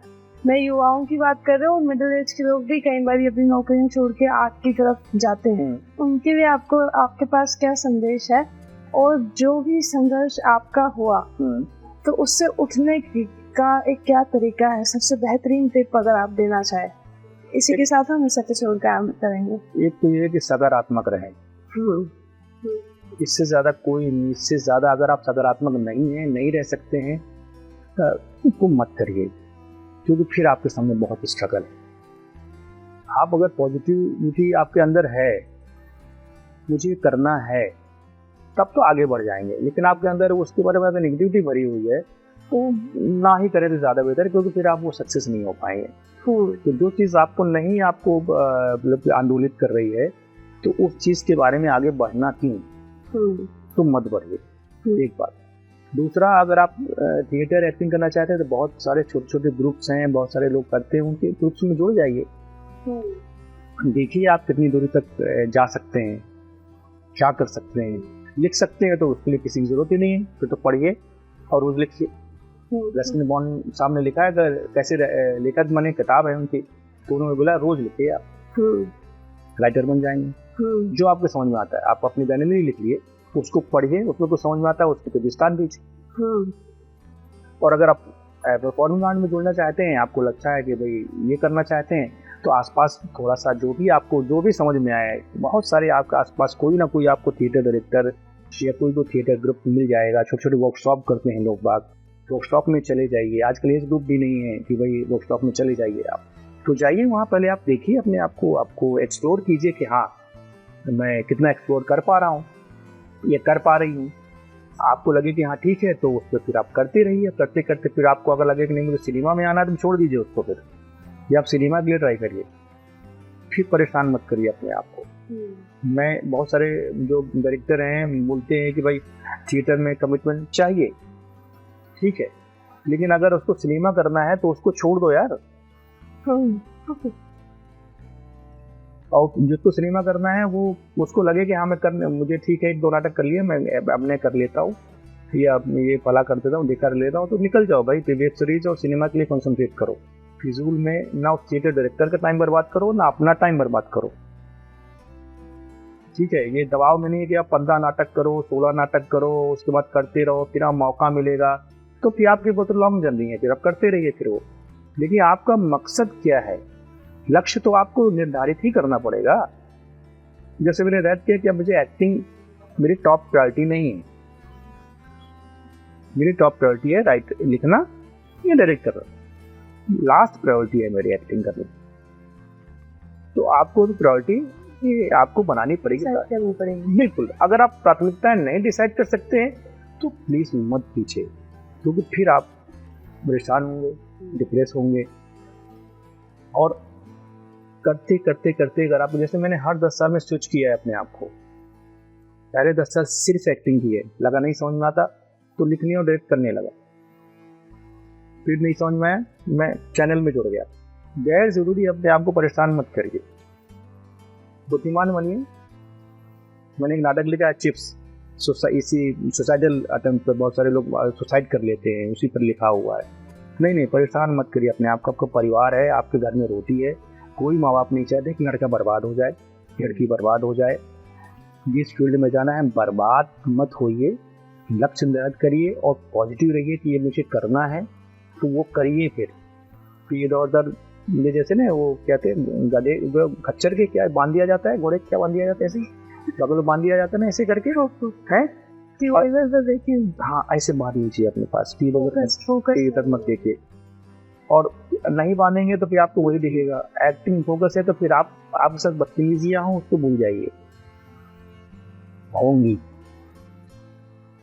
मैं युवाओं की बात कर रहा हूँ, मिडिल एज के लोग भी कई बार अपनी नौकरियां छोड़ के आर्ट की तरफ जाते हैं, उनके लिए आपके पास क्या संदेश है? और जो भी संघर्ष आपका हुआ तो उससे उठने का एक क्या तरीका है, सबसे बेहतरीन टिप अगर आप देना चाहे? इसी के साथ हम इस एपिसोड का आरंभ करेंगे। एक तो ये कि सकारात्मक रहें, इससे ज़्यादा कोई नहीं। इससे ज़्यादा अगर आप सकारात्मक नहीं रह सकते हैं तो मत करिए, क्योंकि फिर आपके सामने बहुत स्ट्रगल है। आप अगर पॉजिटिविटी आपके अंदर है, मुझे करना है, तब तो आगे बढ़ जाएंगे। लेकिन आपके अंदर उसके बारे में अगर नेगेटिविटी भरी हुई है तो ना ही करें तो ज़्यादा बेहतर है, क्योंकि फिर आप वो सक्सेस नहीं हो पाएंगे। तो जो चीज़ आपको मतलब आंदोलित कर रही है तो उस चीज़ के बारे में आगे बढ़ना क्यों, तो मत बढ़िए, एक बात। दूसरा, अगर आप थिएटर एक्टिंग करना चाहते हैं तो बहुत सारे छोटे छोटे ग्रुप्स हैं, बहुत सारे लोग करते हैं, उनके ग्रुप्स में जुड़ जाइए। देखिए आप कितनी दूरी तक जा सकते हैं, क्या कर सकते हैं। लिख सकते हैं तो उसके लिए किसी की जरूरत ही नहीं है, फिर तो पढ़िए और रोज लिखिए। रश्मि बॉन्ड साहब ने लिखा है, अगर कैसे लेखक बने किताब है उनकी, तो उन्होंने बोला रोज लिखिए, आप राइटर बन जाएंगे। जो आपको समझ में आता है आप अपनी दैनिक लिख लिए, उसको पढ़िए, उसमें कुछ समझ में आता है उसको तो विस्तार दीजिए। और अगर आप परफॉर्मिंग आर्ट में जुड़ना चाहते हैं, आपको लगता है कि भाई ये करना चाहते हैं, तो आसपास थोड़ा सा जो भी समझ में आया है, बहुत सारे आपके आसपास कोई ना कोई आपको थिएटर डायरेक्टर या कोई तो थिएटर ग्रुप मिल जाएगा। छोटे छोटे वर्कशॉप करते हैं लोग बाग, वर्कशॉप में चले जाइए। आजकल एज ग्रुप भी नहीं है कि भाई वर्कशॉप में चले जाइए, आप तो जाइए वहाँ, पहले आप देखिए अपने आपको एक्सप्लोर कीजिए कि हाँ मैं कितना एक्सप्लोर कर पा रहा हूँ या कर पा रही हूँ। आपको लगे कि हाँ ठीक है, तो उस पर फिर आप करते रहिए। करते करते फिर आपको अगर लगे कि नहीं मुझे सिनेमा में आना है, तो छोड़ दीजिए उसको फिर, या आप सिनेमा के लिए ट्राई करिए। फिर परेशान मत करिए अपने आप को। मैं बहुत सारे जो डायरेक्टर हैं बोलते हैं कि भाई थिएटर में कमिटमेंट चाहिए, ठीक है, लेकिन अगर उसको सिनेमा करना है तो उसको छोड़ दो यार। और जिसको सिनेमा करना है वो उसको लगे कि हाँ मैं करने, मुझे ठीक है 1-2 नाटक कर लिए, मैं अब मैं कर लेता हूँ, या ये फला कर देता हूँ, देखा लेता हूँ, तो निकल जाओ भाई, वेब सीरीज और सिनेमा के लिए कॉन्सेंट्रेट करो। फिजूल में ना उस थिएटर डायरेक्टर का टाइम बर्बाद करो, ना अपना टाइम बर्बाद करो, ठीक है। ये दबाव में नहीं है कि आप 15 नाटक करो, 16 नाटक करो, उसके बाद करते रहो, फिर आप मौका मिलेगा तो फिर आपकी बहुत लॉन्ग जर्नी है, फिर आप करते रहिए फिर वो। लेकिन आपका मकसद क्या है, लक्ष्य तो आपको निर्धारित ही करना पड़ेगा। जैसे मैंने रेड किया कि अब मुझे एक्टिंग मेरी टॉप प्रायोरिटी नहीं है, मेरी टॉप प्रायोरिटी है राइट लिखना या डायरेक्ट करना, लास्ट प्रायोरिटी है मेरी एक्टिंग करनी। तो आपको प्रायोरिटी ये आपको बनानी पड़ेगी, बिल्कुल। अगर आप प्राथमिकताएं नहीं डिसाइड कर सकते हैं तो प्लीज मत कीजिए, क्योंकि फिर आप परेशान होंगे, डिप्रेस होंगे। और करते करते करते अगर आप, जैसे मैंने हर 10 साल में स्विच किया है अपने आप को, पहले 10 साल सिर्फ एक्टिंग की है, लगा नहीं समझ में आता तो लिखने और डायरेक्ट करने लगा, फिर नहीं समझ में आया मैं चैनल में जुड़ गया। गैर जरूरी अपने आप को परेशान मत करिए, बुद्धिमान बनिए। मैंने एक नाटक लिखा है चिप्स, इसी सुसाइडल अटेम्प्ट पर बहुत सारे लोग सुसाइड कर लेते हैं, उसी पर लिखा हुआ है। नहीं, परेशान मत करिए अपने आप को, आपका परिवार है, आपके घर में रोटी है, कोई माँ बाप नहीं चाहते कि लड़का बर्बाद हो जाए, लड़की बर्बाद हो जाए। जिस फील्ड में जाना है बर्बाद मत होइए, लक्ष्य निर्धारित करिए और पॉजिटिव रहिए कि ये मुझे करना है तो वो करिए। फिर इधर उधर ये जैसे ना वो कहते हैं गधे खच्चर के क्या बांध दिया जाता है, घोड़े क्या बांध दिया जाता है, ऐसे बगल बांध दिया जाता है ना, ऐसे करके है। हाँ ऐसे बांध लीजिए अपने पास, तक मत देखिए। और नहीं बांधेंगे तो फिर आपको वही दिखेगा। एक्टिंग फोकस है तो फिर आपके साथ बदतमीजियां हो उसको भूल जाइए, होंगी,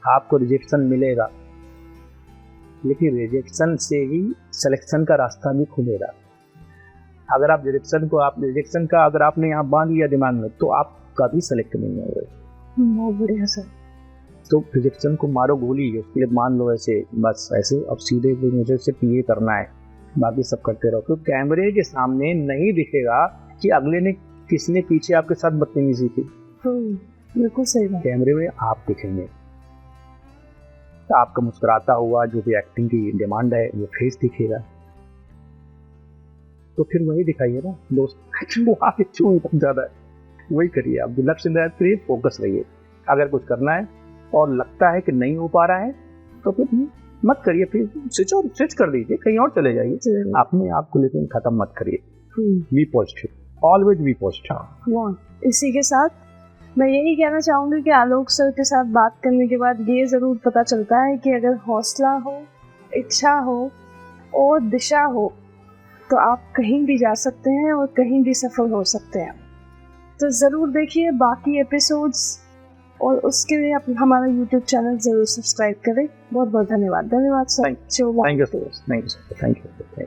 आपको रिजेक्शन मिलेगा, लेकिन रिजेक्शन से ही सिलेक्शन का रास्ता भी खुलेगा। अगर आप रिजेक्शन का अगर आपने यहाँ बांध लिया दिमाग में तो आप कभी सेलेक्ट नहीं होंगे। बहुत बढ़िया सर। तो रिजेक्शन को मारो गोली, उसके लिए मान लो ऐसे, बस ऐसे अब सीधे मुझे सिर्फ ये करना है, बाकी सब करते रहो। तो कैमरे के सामने नहीं दिखेगा कि अगले ने किसने पीछे आपके साथ बदतमीजी की, बिल्कुल सही बात। कैमरे में आप दिखेंगे, तो आपका मुस्कुराता हुआ जो भी एक्टिंग की डिमांड है वो फेस दिखेगा। तो फिर वही दिखाइए ना दोस्त, वो आगे क्यों इतना ज्यादा है, वही करिए। आप लक्ष्य निर्धारित करिए, फोकस रहिए। अगर कुछ करना है और लगता है कि नहीं हो पा रहा है तो फिर मत करिए, फिर स्विच कर दीजिए, कहीं और चले जाइए। अपने आप को लेकिन खत्म मत करिए। Be positive, always be positive. इसी के साथ मैं यही कहना चाहूँगी कि आलोक सर के साथ बात करने के बाद ये ज़रूर पता चलता है कि अगर हौसला हो, इच्छा हो और दिशा हो तो आप कहीं भी जा सकते हैं और कहीं भी सफल हो सकते हैं। तो ज़रूर देखिए बाकी एपिसोड्स, और उसके लिए आप हमारा YouTube चैनल ज़रूर सब्सक्राइब करें। बहुत बहुत धन्यवाद सर। Thank you.